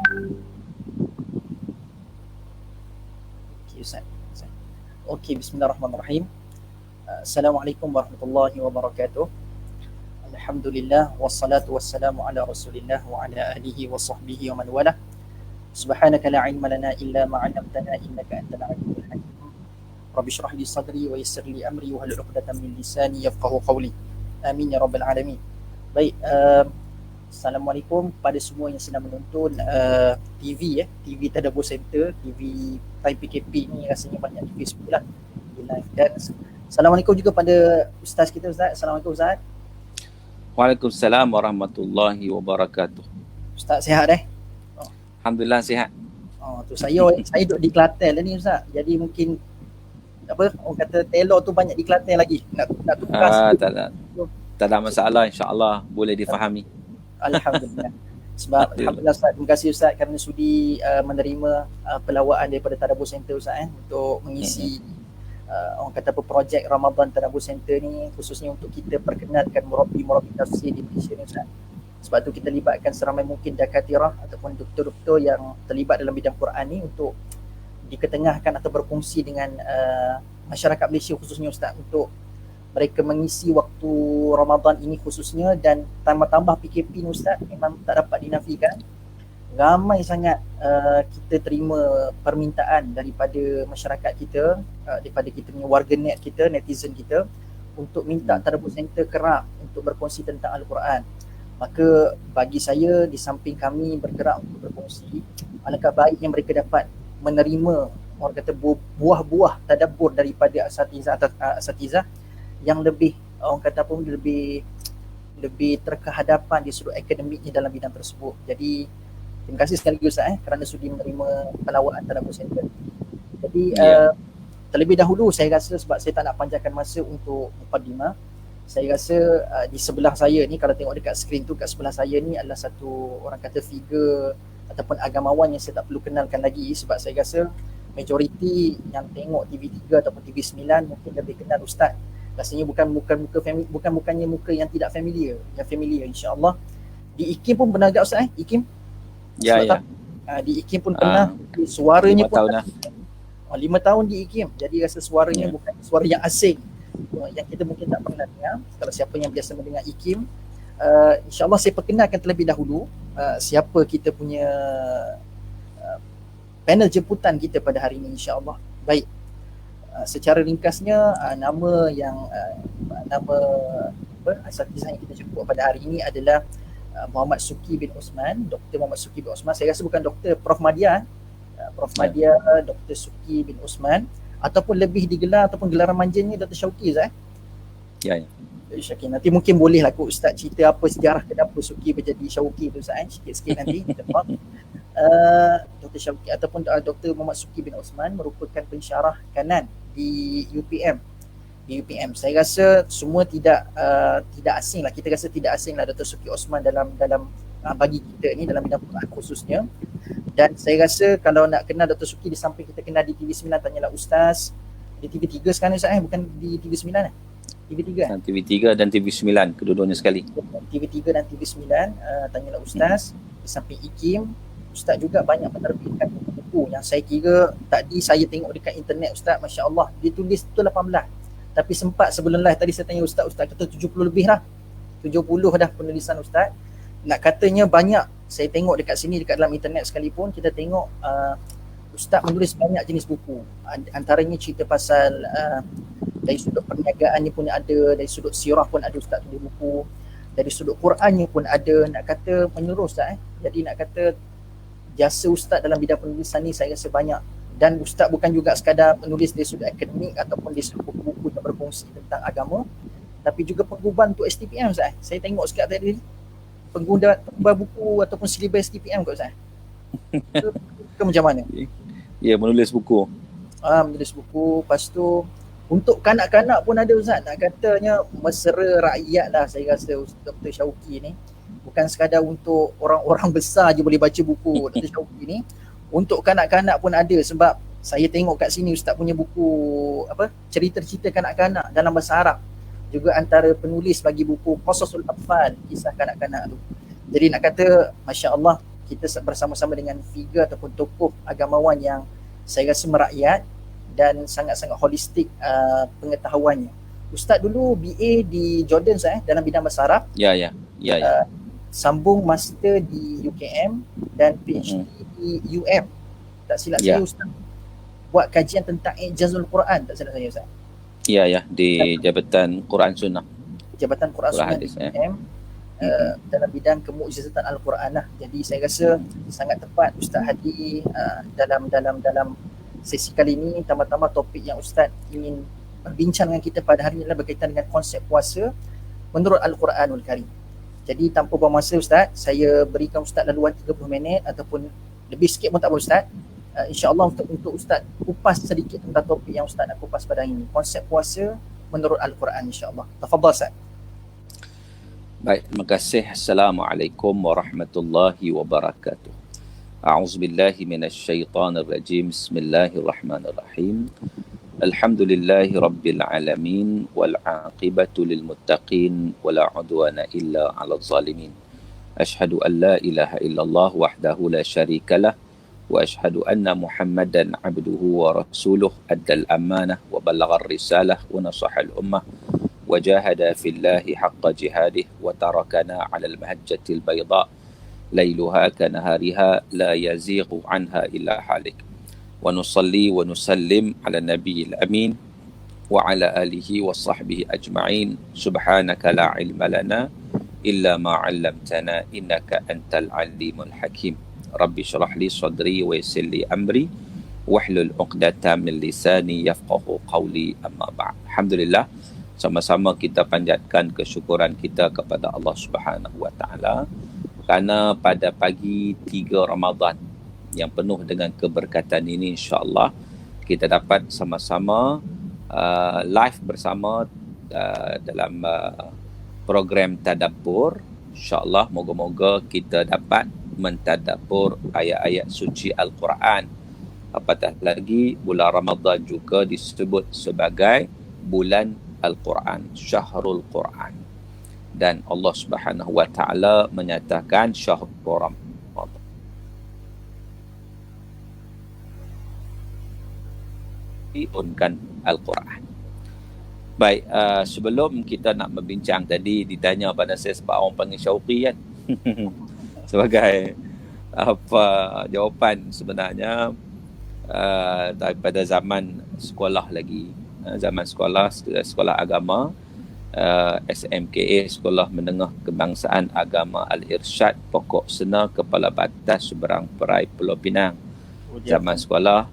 Okey Ustaz. Okey, bismillahirrahmanirrahim. Assalamualaikum warahmatullahi wabarakatuh. Alhamdulillah wassalatu wassalamu ala Rasulillah wa ala alihi wa sahbihi wa man walah. Subhanaka la ilma lana illa ma 'allamtana innaka antal alimul hakim. Rabbi shrah li sadri wa yassir li amri wa hlul 'uqdatam min lisani yafqahu qawli. Amin ya rabbal alamin. Baik, Assalamualaikum pada semua yang sedang menonton TV TV Tadabbur Center, TV Time PKP ni rasanya banyak di Facebook lah. Dan Assalamualaikum juga pada Ustaz kita Ustaz. Assalamualaikum Ustaz. Waalaikumsalam warahmatullahi wabarakatuh. Ustaz sihat Alhamdulillah sihat. Tu saya duduk di Kelantan lah ni Ustaz. Jadi mungkin apa orang kata telur tu banyak di Kelantan lagi. Nak tukar tak ada masalah, insya-Allah boleh difahami. Alhamdulillah. Sebab alhamdulillah Ustaz, terima kasih Ustaz kerana sudi menerima pelawaan daripada Tadabbur Center Ustaz untuk mengisi orang kata apa projek Ramadan Tadabbur Center ni, khususnya untuk kita perkenalkan murabi-murabi tafsir di Malaysia ni Ustaz. Sebab tu kita libatkan seramai mungkin dakatirah ataupun doktor-doktor yang terlibat dalam bidang Quran ni untuk diketengahkan atau berkongsi dengan masyarakat Malaysia khususnya Ustaz, untuk mereka mengisi waktu Ramadan ini khususnya. Dan tambah-tambah PKP ni Ustaz memang tak dapat dinafikan, ramai sangat kita terima permintaan daripada masyarakat kita, daripada kita punya warganet kita, netizen kita, untuk minta Tadabbur Center kerap untuk berkongsi tentang Al-Quran. Maka bagi saya, di samping kami bergerak untuk berkongsi, alangkah baiknya mereka dapat menerima orang kata buah-buah tadabbur daripada asatizah yang lebih orang kata apa, lebih terkehadapan di sudut akademiknya dalam bidang tersebut. Jadi terima kasih sekali lagi Ustaz kerana sudi menerima pelawaan Tadabbur Center. Jadi terlebih dahulu saya rasa, sebab saya tak nak panjangkan masa untuk mukadimah, saya rasa di sebelah saya ni, kalau tengok dekat skrin tu, kat sebelah saya ni adalah satu orang kata figure ataupun agamawan yang saya tak perlu kenalkan lagi, sebab saya rasa majoriti yang tengok TV3 ataupun TV9 mungkin lebih kenal Ustaz. Rasanya bukannya muka yang tidak familiar, yang familiar insya-Allah. Di IKIM pun pernah agak Ustaz IKIM? Ya. Di IKIM pun pernah, suaranya 5 tahun dah. 5 tahun di IKIM. Jadi rasa suaranya bukan suara yang asing, yang kita mungkin tak pernah dengar. Kalau siapa yang biasa mendengar IKIM, insya-Allah saya perkenalkan terlebih dahulu siapa kita punya panel jemputan kita pada hari ini insya-Allah. Baik. Secara ringkasnya nama asatizah yang kita jemput pada hari ini adalah Muhammad Suki bin Osman, Dr. Muhammad Suki bin Osman. Saya rasa bukan Dr. Prof Madya, Dr. Suki bin Osman, ataupun lebih digelar ataupun gelaran manjanya Dr. Syauqi Ustaz. Ya. Syauqi, nanti mungkin boleh lah kot Ustaz cerita apa sejarah kenapa Suki berjadi Syauqi tu Ustaz, sikit-sikit nanti. Dr. Syauqi ataupun Dr. Muhammad Suki bin Osman merupakan pensyarah kanan di UPM. Saya rasa semua tidak asing lah, kita rasa tidak asing lah Dr. Suki Osman dalam bagi kita ni dalam bidang Quran khususnya. Dan saya rasa kalau nak kenal Dr. Suki, di samping kita kenal di TV9, tanyalah Ustaz di TV3 sekarang Ustaz, bukan di TV9 TV3 TV3 dan TV9 kedua-duanya sekali. TV3 dan TV9, tanyalah Ustaz. Di samping IKIM, Ustaz juga banyak menerbitkan buku yang saya kira tadi saya tengok dekat internet Ustaz, Masya Allah, dia tulis tu 18. Tapi sempat sebelum live tadi saya tanya Ustaz kata 70 lebih lah, 70 dah penulisan Ustaz. Nak katanya banyak, saya tengok dekat sini, dekat dalam internet sekalipun, kita tengok Ustaz menulis banyak jenis buku. Antaranya cerita pasal dari sudut perniagaannya pun ada, dari sudut sirah pun ada Ustaz tulis buku, dari sudut Qurannya pun ada. Nak kata menyeluruh Ustaz. Jadi nak kata jasa Ustaz dalam bidang penulisan ni saya rasa banyak. Dan Ustaz bukan juga sekadar menulis dari sudut akademik ataupun dari sudut buku-buku yang berfungsi tentang agama, tapi juga pengguban untuk STPM Ustaz. Saya tengok sekat tadi pengguban buku ataupun silibus STPM kot Ustaz. Ke macam mana? Ya, menulis buku. Menulis buku. Lepas tu untuk kanak-kanak pun ada Ustaz. Nak katanya mesra rakyat lah saya rasa Dr. Syauqi ni. Bukan sekadar untuk orang-orang besar je boleh baca buku Dr. Syauqi ni. Untuk kanak-kanak pun ada, sebab saya tengok kat sini Ustaz punya buku cerita-cerita kanak-kanak dalam bahasa Arab. Juga antara penulis bagi buku Qasasul Atfal, kisah kanak-kanak tu. Jadi nak kata Masya Allah, kita bersama-sama dengan figure ataupun tokoh agamawan yang saya rasa merakyat dan sangat-sangat holistik pengetahuannya. Ustaz dulu BA di Jordan dalam bidang bahasa Arab. Ya. Sambung master di UKM dan PhD di UM. Tak silap saya Ustaz buat kajian tentang Ijazul Quran, tak silap saya Ustaz. Ya, di Jabatan Quran Sunnah. Jabatan Quran Sunnah di UM. Dalam bidang kemukjizatan Al-Quran lah. Jadi saya rasa sangat tepat Ustaz hadir dalam sesi kali ini. Tambah-tambah topik yang Ustaz ingin berbincang dengan kita pada hari ini adalah berkaitan dengan konsep puasa menurut Al-Quranul Karim. Jadi tanpa buang masa Ustaz, saya berikan Ustaz laluan 30 minit ataupun lebih sikit pun tak apa Ustaz. InsyaAllah untuk Ustaz kupas sedikit tentang topik yang Ustaz nak kupas pada hari ini. Konsep puasa menurut Al-Quran insyaAllah. Tafadhal Ustaz. Baik, terima kasih. Assalamualaikum warahmatullahi wabarakatuh. A'udzubillahi minasyaitonirrajim. Bismillahirrahmanirrahim. Alhamdulillahi rabbil alamin wal 'aqibatu lil muttaqin wala 'udwana illa 'alal zalimin. Asyhadu an la ilaha illallah wahdahu la syarikalah wa asyhadu anna Muhammadan 'abduhu wa rasuluh addal amanah wa ballaghar risalah wa nasahal ummah wa jahada fillahi haqqa jihadih wa tarakana 'alal mahajjatil bayda lailuha kanahariha la yazighu 'anha illa halik. Wa nusalli wa nusallim ala nabiyil amin wa ala alihi wa sahbihi ajma'in. Subhanaka la ilma lana illa ma 'allamtana innaka antal alimul hakim. Rabbi syrah li sadri wa yassir li amri wahlul 'uqdatam min lisani yafqahu qawli, amma ba'd. Alhamdulillah, sama-sama kita panjatkan kesyukuran kita kepada Allah Subhanahu wa taala kerana pada pagi 3 Ramadan yang penuh dengan keberkatan ini, insya-Allah kita dapat sama-sama live bersama dalam program tadabbur. Insya-Allah moga-moga kita dapat mentadabbur ayat-ayat suci Al-Quran. Apatah lagi bulan Ramadan juga disebut sebagai bulan Al-Quran, Syahrul Quran. Dan Allah Subhanahu wa taala menyatakan Syahrul Ramadan diturunkan Al-Quran. Baik, sebelum kita nak berbincang tadi ditanya pada saya sebab orang panggil Syauqi kan. Sebagai apa jawapan sebenarnya daripada zaman sekolah lagi, zaman sekolah agama, SMKA, Sekolah Menengah Kebangsaan Agama Al-Irsyad, Pokok Sena, Kepala Batas Seberang Perai Pulau Pinang. Zaman sekolah,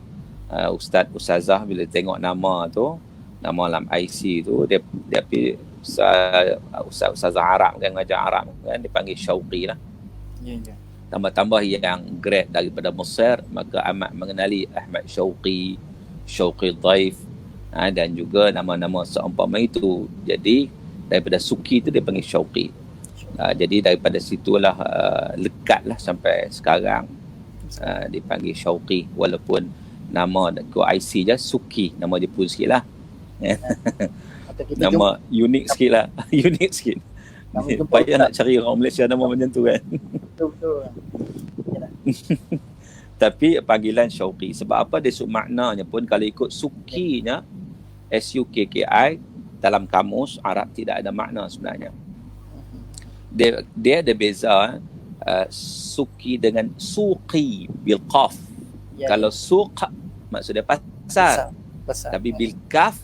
Ustazah bila tengok nama tu, nama dalam IC tu, dia Ustazah Arab kan, mengajar Arab kan, dipanggil Syauqi lah. Tambah-tambah yang grade daripada Mesir, maka amat mengenali Ahmad Syauqi, Syauqi Dhaif, dan juga nama-nama seumpama itu. Jadi daripada Suki tu dia panggil Syauqi. Jadi daripada situlah lekatlah sampai sekarang dipanggil Syauqi, walaupun nama IC je Suki, nama dia pun sikit lah. Nama unik sikit lah. Unik sikit. Payah nak cari orang Malaysia nama macam tu kan. Betul. Tapi panggilan Syauqi, sebab apa dia maknanya pun kalau ikut Sukinya, SUKKI, dalam kamus Arab tidak ada makna sebenarnya. Dia ada beza Suki dengan Suqi bil qaf. Kalau suq maksud dia pasar. Tapi bil kaf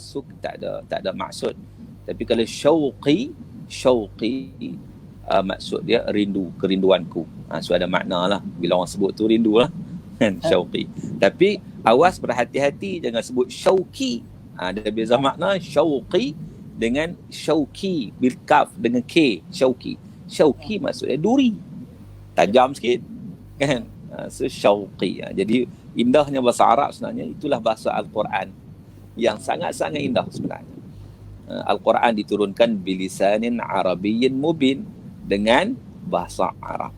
suq tak ada maksud. Tapi kalau Syauqi maksud dia kerinduanku. So ada makna lah bila orang sebut tu rindu lah kan, Syauqi. Tapi awas berhati-hati jangan sebut Syauqi. Ada beza makna Syauqi dengan Syauqi bil kaf dengan K. Syauqi maksudnya duri, tajam sikit kan. So Syauqi. Jadi indahnya bahasa Arab sebenarnya itulah bahasa Al-Quran yang sangat-sangat indah sebenarnya. Al-Quran diturunkan bilisanin Arabiyyin mubin, dengan bahasa Arab.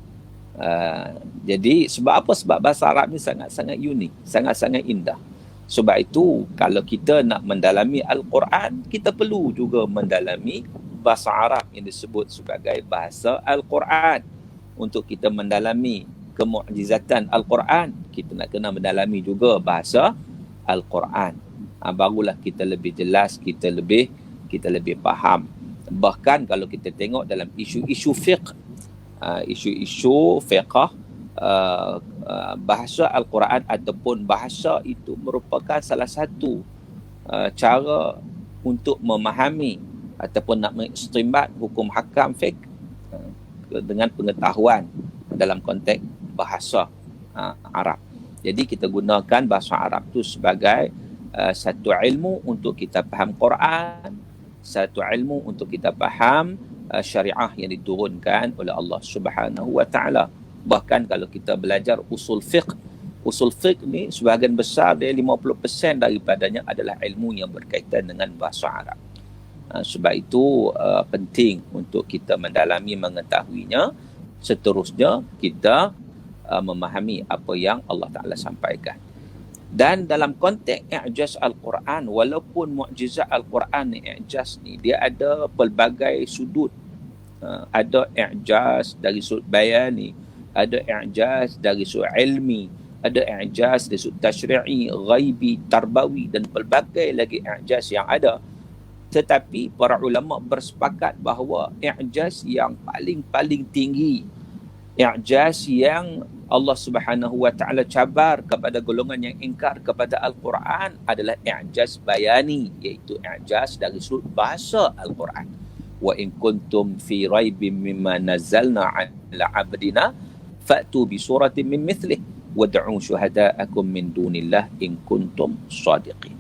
Jadi sebab apa? Sebab bahasa Arab ni sangat-sangat unik, sangat-sangat indah. Sebab itu kalau kita nak mendalami Al-Quran, kita perlu juga mendalami bahasa Arab yang disebut sebagai bahasa Al-Quran. untuk kita mendalami kemukjizatan Al-Quran, kita nak kena mendalami juga bahasa Al-Quran. Barulah kita lebih jelas, kita lebih faham. Bahkan kalau kita tengok dalam isu-isu fiqh, isu-isu fiqh, bahasa Al-Quran ataupun bahasa itu merupakan salah satu cara untuk memahami ataupun nak mengistinbat hukum hakam fiqh dengan pengetahuan dalam konteks bahasa Arab. Jadi kita gunakan bahasa Arab tu sebagai satu ilmu untuk kita faham Quran, satu ilmu untuk kita faham syariah yang diturunkan oleh Allah Subhanahu wa taala. Bahkan kalau kita belajar usul fiqh ni sebahagian besar dia 50% daripadanya adalah ilmu yang berkaitan dengan bahasa Arab. Sebab itu penting untuk kita mendalami mengetahuinya. Seterusnya kita memahami apa yang Allah Ta'ala sampaikan. Dan dalam konteks i'jaz Al-Quran, walaupun mukjizat Al-Quran ni i'jaz ni, dia ada pelbagai sudut. Ada i'jaz dari sudut bayani, ada i'jaz dari sudut ilmi, ada i'jaz dari sudut tashri'i, ghaibi, tarbawi dan pelbagai lagi i'jaz yang ada. Tetapi para ulama bersepakat bahawa i'jaz yang paling tinggi, i'jaz yang Allah Subhanahu wa taala cabar kepada golongan yang ingkar kepada Al-Quran adalah i'jaz bayani, iaitu i'jaz dari sudut bahasa Al-Quran. Wa in kuntum fi raibin mimma nazzalna 'ala 'abdina fa'tu bi suratin min mithlih wad'u syuhada'akum min dunillah in kuntum shadiqin.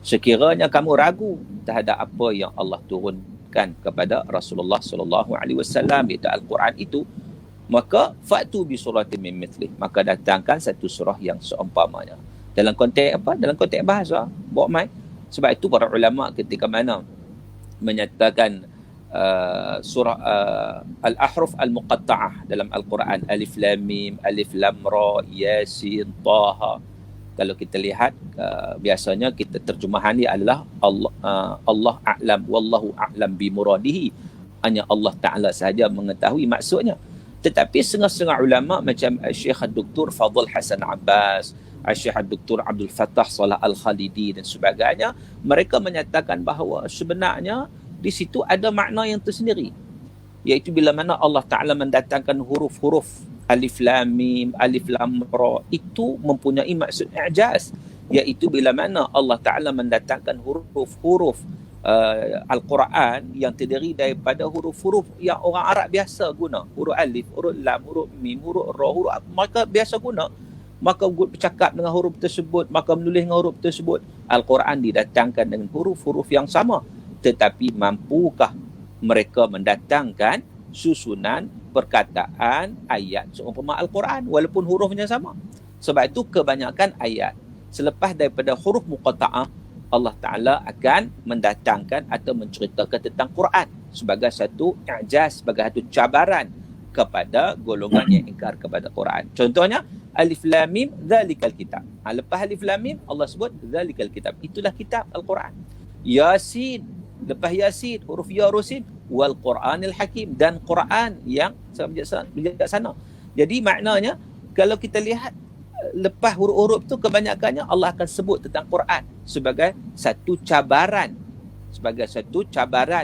Sekiranya kamu ragu terhadap apa yang Allah turunkan kepada Rasulullah sallallahu alaihi wasallam, iaitu Al-Quran itu, maka fa'tu bi suratin min mithlih, maka datangkan satu surah yang seumpamanya. Dalam konteks apa? Dalam konteks bahasa. Bawa mai. Sebab itu para ulama ketika mana menyatakan surah al-ahruf al-muqatta'ah dalam Al-Quran, alif lam mim, alif lam ra, yasin, taha. Kalau kita lihat biasanya kita terjemahan dia adalah Allah a'lam wallahu a'lam bi muradihi. Hanya Allah Ta'ala sahaja mengetahui maksudnya. Tetapi setengah-setengah ulama macam Syekh Dr. Fadl Hasan Abbas, Syekh Dr. Abdul Fattah Salah Al-Khalidi dan sebagainya, mereka menyatakan bahawa sebenarnya di situ ada makna yang tersendiri. Iaitu bila mana Allah Ta'ala mendatangkan huruf-huruf alif lam mim, alif lam ra, itu mempunyai maksud i'jaz. Iaitu bila mana Allah Ta'ala mendatangkan huruf-huruf Al-Quran yang terdiri daripada huruf-huruf yang orang Arab biasa guna. Huruf alif, huruf lam, huruf mim, huruf ra, huruf mereka biasa guna. Maka bercakap dengan huruf tersebut, maka menulis dengan huruf tersebut. Al-Quran didatangkan dengan huruf-huruf yang sama. Tetapi mampukah mereka mendatangkan susunan perkataan ayat seumpama Al-Quran walaupun hurufnya sama? Sebab itu kebanyakan ayat selepas daripada huruf muqatta'ah, Allah Ta'ala akan mendatangkan atau menceritakan tentang Quran sebagai satu i'jaz, sebagai satu cabaran kepada golongan yang ingkar kepada Quran. Contohnya, alif lam mim, zalikal kitab. Lepas alif lam mim, Allah sebut zalikal kitab. Itulah kitab Al-Quran. Yasin, lepas Yasin, huruf ya, rusin, wal Quranil Hakim, dan Quran yang bijaksana. Jadi maknanya, kalau kita lihat lepas huruf-huruf tu kebanyakannya Allah akan sebut tentang Quran sebagai satu cabaran,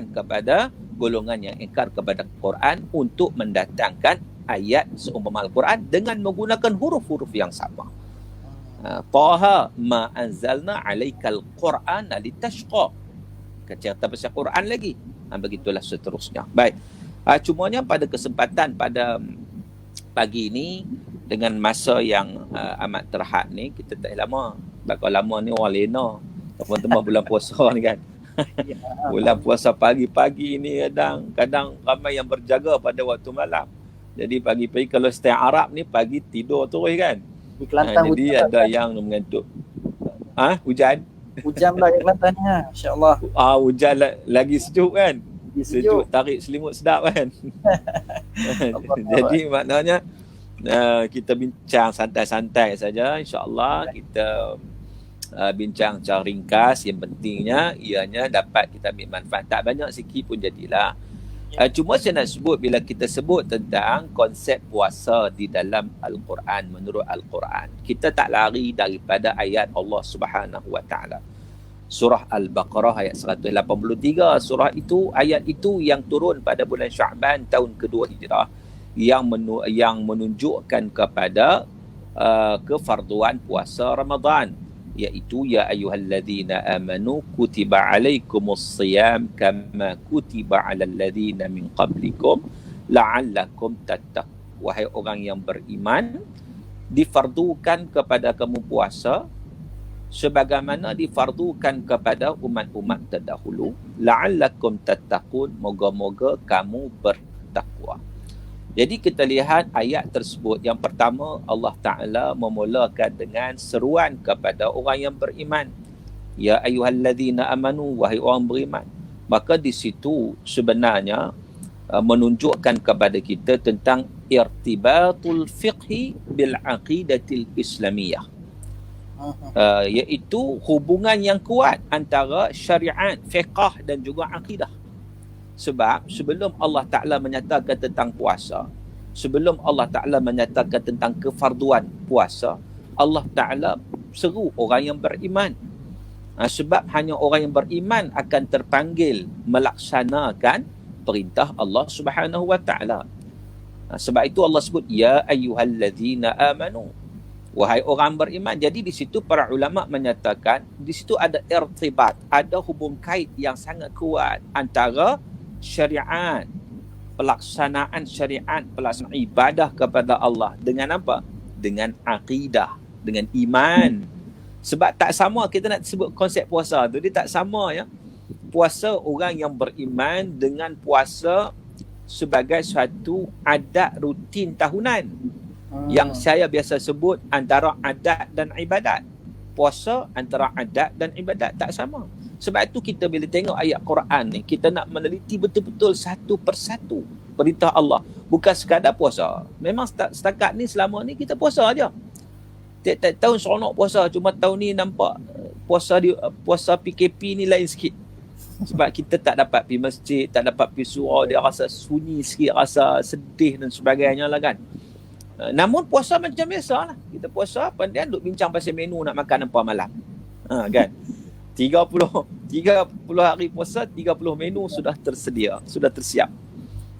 kepada golongan yang ingkar kepada Quran untuk mendatangkan ayat seumpama Al-Quran dengan menggunakan huruf-huruf yang sama. Taha ma anzalna alaikal Qur'ana litashqa. Cerita pasal Quran lagi. Begitulah seterusnya. Baik. Cumanya pada kesempatan pada pagi ini dengan masa yang amat terhad ni, kita tak lama. Bakal lama ni orang lena. Teman-teman bulan puasa ni kan. Bulan puasa pagi-pagi ni kadang ramai yang berjaga pada waktu malam. Jadi pagi-pagi kalau stay Arab ni pagi tidur terus kan. Di Kelantan jadi hujan ada yang mengantuk. Hujan? Hujan lah di Kelantan ni. InsyaAllah. Hujan lagi sejuk kan. Sejuk. Tarik selimut sedap kan. Jadi maknanya kita bincang santai-santai saja, insya-Allah kita bincang secara ringkas. Yang pentingnya ianya dapat kita ambil manfaat, tak banyak sikit pun jadilah. Cuma saya nak sebut, bila kita sebut tentang konsep puasa di dalam Al-Quran, menurut Al-Quran, kita tak lari daripada ayat Allah Subhanahu Wa Taala. Surah Al-Baqarah ayat 183. Surah itu, ayat itu yang turun pada bulan Sya'ban tahun kedua Hijrah, yang menunjukkan kepada kefarduan puasa Ramadan, iaitu ya ayyuhalladzina amanu kutiba alaikumus siyam kama kutiba alal ladzina min qablikum la'allakum tattaqun. Wahai orang yang beriman, difardukan kepada kamu puasa sebagaimana difardukan kepada umat-umat terdahulu, la'allakum tattaqun, moga-moga kamu bertakwa. Jadi kita lihat ayat tersebut, yang pertama Allah Ta'ala memulakan dengan seruan kepada orang yang beriman. Ya ayyuhalladzina amanu, wahai orang beriman. Maka di situ sebenarnya menunjukkan kepada kita tentang irtibatul fiqhi bil aqidatil islamiyah. Iaitu hubungan yang kuat antara syariat, fiqh dan juga akidah. Sebab sebelum Allah Ta'ala menyatakan tentang puasa, sebelum Allah Ta'ala menyatakan tentang kefarduan puasa, Allah Ta'ala seru orang yang beriman. Sebab hanya orang yang beriman akan terpanggil melaksanakan perintah Allah Subhanahu Wa Ta'ala. Sebab itu Allah sebut, ya ayyuhalladzina amanu, wahai orang beriman. Jadi di situ para ulama menyatakan, di situ ada irtibat, ada hubung kait yang sangat kuat antara syariat, pelaksanaan syariat, pelaksanaan ibadah kepada Allah dengan apa? Dengan akidah, dengan iman. Sebab tak sama kita nak sebut konsep puasa tu, dia tak sama ya. Puasa orang yang beriman dengan puasa sebagai suatu adat rutin tahunan, yang saya biasa sebut antara adat dan ibadat. Puasa antara adat dan ibadat tak sama. Sebab itu kita bila tengok ayat Quran ni, kita nak meneliti betul-betul satu persatu perintah Allah. Bukan sekadar puasa. Memang setakat ni, selama ni kita puasa aja. Tiap-tiap tahun seronok puasa. Cuma tahun ni nampak puasa PKP ni lain sikit. Sebab kita tak dapat pergi masjid, tak dapat pergi surau, dia rasa sunyi sikit, rasa sedih dan sebagainya lah kan. Namun puasa macam biasa lah. Kita puasa, pandai duk bincang pasal menu nak makan apa malam. Kan? 30 hari puasa, 30 menu sudah tersedia, sudah tersiap.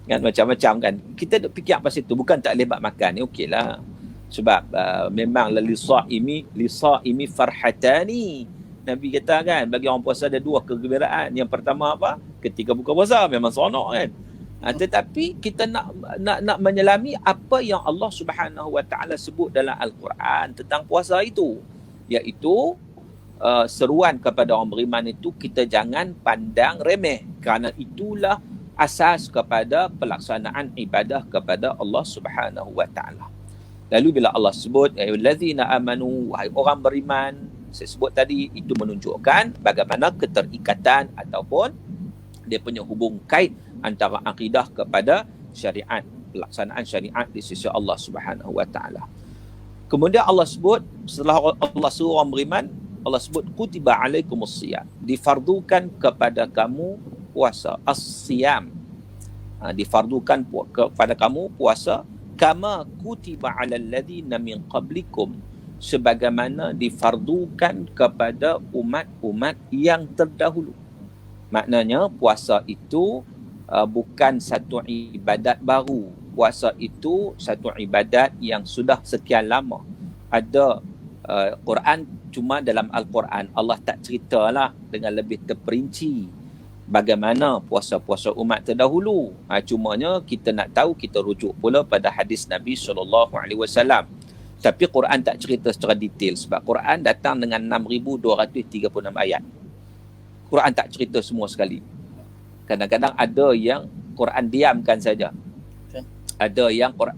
Kan, macam-macam kan. Kita duk fikir pasal itu, bukan tak boleh buat makan ni, okeylah. Sebab memang lisaimi farhatani. Nabi kata kan, bagi orang puasa ada dua kegembiraan. Yang pertama apa? Ketika buka puasa memang seronok kan. Tetapi kita nak menyelami apa yang Allah Subhanahu Wa Taala sebut dalam Al-Quran tentang puasa itu, iaitu seruan kepada orang beriman itu kita jangan pandang remeh, kerana itulah asas kepada pelaksanaan ibadah kepada Allah Subhanahu Wa Taala. Lalu bila Allah sebut ayyuhallazina amanu, wahai orang beriman, saya sebut tadi, itu menunjukkan bagaimana keterikatan ataupun dia punya hubung kait antara akidah kepada syariat, pelaksanaan syariat di sisi Allah Subhanahu Wa Taala. Kemudian Allah sebut, setelah Allah suruh orang beriman, Allah sebut kutiba alaikumus siyam, difardukan kepada kamu puasa, as-siyam, difardukan kepada kamu puasa, kama kutiba alal ladzina min qablikum, sebagaimana difardukan kepada umat-umat yang terdahulu. Maknanya puasa itu bukan satu ibadat baru. Puasa itu satu ibadat yang sudah sekian lama. Ada Quran, cuma dalam Al-Quran Allah tak ceritalah dengan lebih terperinci bagaimana puasa-puasa umat terdahulu. Cumanya kita nak tahu, kita rujuk pula pada hadis Nabi SAW. Tapi Quran tak cerita secara detail sebab Quran datang dengan 6,236 ayat. Quran tak cerita semua sekali. Kadang-kadang ada yang Quran diamkan saja. Ada yang Quran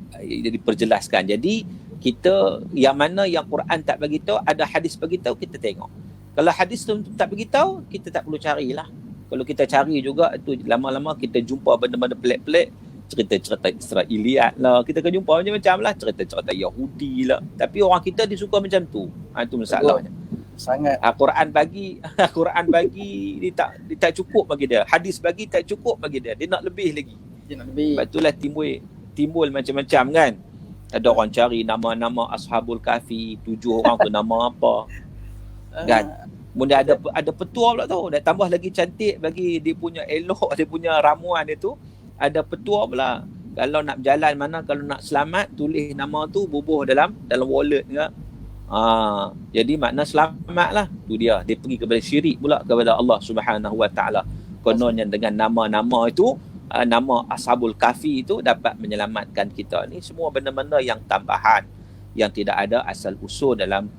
diperjelaskan. Jadi kita yang mana yang Quran tak bagi tahu, ada hadis bagi tahu, kita tengok. Kalau hadis tu tak bagi tahu, kita tak perlu carilah. Kalau kita cari juga, itu lama-lama kita jumpa benda-benda pelik-pelik, cerita-cerita Israeliat lah, kita akan jumpa macam-macam lah, cerita-cerita Yahudi lah. Tapi orang kita dia suka macam tu. Itu masalahnya. Sangat. Quran bagi dia tak cukup bagi dia. Hadis bagi tak cukup bagi dia. Dia nak lebih lagi. Dia nak lebih. Sebab itulah timbul macam-macam kan. Ada orang cari nama-nama Ashabul Kahfi, 7 orang tu nama apa. Kan? Kemudian ada petua pula tu. Dah tambah lagi cantik bagi dia punya elok, dia punya ramuan dia tu. Ada petua pula. Kalau nak berjalan mana, kalau nak selamat, tulis nama tu bubuh dalam wallet ke. Jadi makna selamat lah. Tu dia pergi kepada syirik pula kepada Allah Subhanahu Wa Taala. Kononnya dengan nama-nama itu, nama Ashabul Kahfi itu dapat menyelamatkan kita. Ni semua benda-benda yang tambahan, yang tidak ada asal usul dalam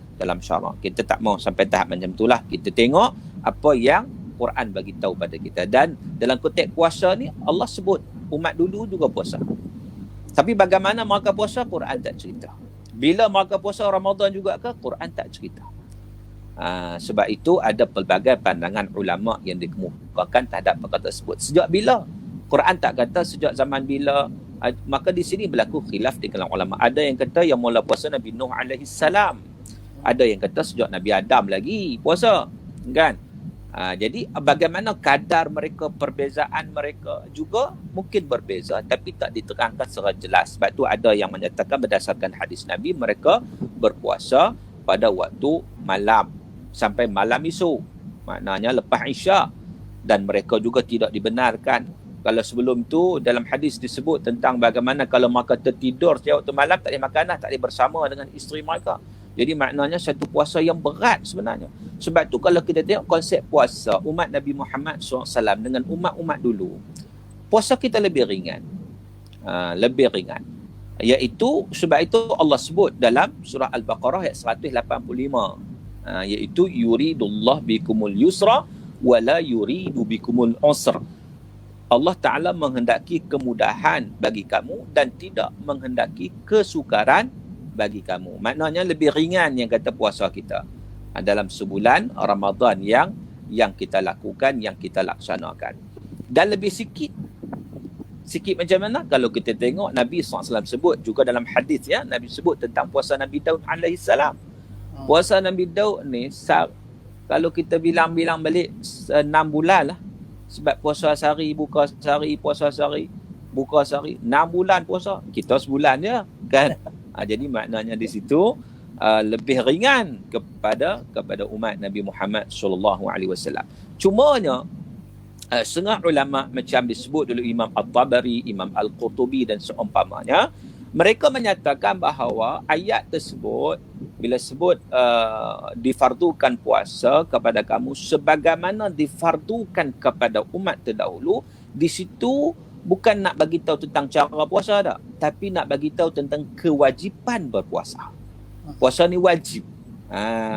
syarak. Kita tak mau sampai tahap macam itulah. Kita tengok apa yang Quran bagi tahu pada kita. Dan dalam konteks puasa ni, Allah sebut umat dulu juga puasa. Tapi bagaimana mereka puasa, Quran tak cerita. Bila mereka puasa Ramadan juga ke, Quran tak cerita. Sebab itu ada pelbagai pandangan ulama yang dikemukakan terhadap perkara tersebut. Sejak bila? Quran tak kata sejak zaman bila. Maka di sini berlaku khilaf di kalangan ulama. Ada yang kata yang mula puasa Nabi Nuh alaihi salam. Ada yang kata sejak Nabi Adam lagi puasa. Kan? Jadi bagaimana kadar mereka, perbezaan mereka juga mungkin berbeza, tapi tak diterangkan secara jelas. Sebab tu ada yang menyatakan berdasarkan hadis Nabi, mereka berpuasa pada waktu malam sampai malam esok, maknanya lepas Isyak. Dan mereka juga tidak dibenarkan. Kalau sebelum tu dalam hadis disebut tentang bagaimana kalau mereka tertidur setiap waktu malam, tak boleh makan dah, tak boleh bersama dengan isteri mereka. Jadi maknanya satu puasa yang berat sebenarnya. Sebab tu kalau kita tengok konsep puasa umat Nabi Muhammad SAW dengan umat-umat dulu, puasa kita lebih ringan. Lebih ringan. Iaitu, sebab itu Allah sebut dalam surah Al-Baqarah ayat 185. Iaitu yuridullah bikumul yusra wala yuridu bikumul usra. Allah Ta'ala menghendaki kemudahan bagi kamu dan tidak menghendaki kesukaran bagi kamu. Maknanya lebih ringan yang kata puasa kita dalam sebulan Ramadan yang kita lakukan, yang kita laksanakan. Dan lebih sikit macam mana? Kalau kita tengok Nabi SAW sebut juga dalam hadis, ya, Nabi sebut tentang puasa Nabi Daud alaihi salam. Puasa Nabi Daud ni kalau kita bilang-bilang balik 6 bulan lah. Sebab puasa sehari, buka sehari, puasa sehari, buka sehari, 6 bulan puasa. Kita sebulan je kan. Jadi maknanya di situ lebih ringan kepada umat Nabi Muhammad sallallahu alaihi wasallam. Cumanya setengah ulama macam disebut dulu Imam At-Tabari, Imam Al-Qurtubi dan seumpamanya, mereka menyatakan bahawa ayat tersebut bila sebut difardukan puasa kepada kamu sebagaimana difardukan kepada umat terdahulu, di situ bukan nak bagi tahu tentang cara puasa dah, tapi nak bagi tahu tentang kewajipan berpuasa. Puasa ni wajib.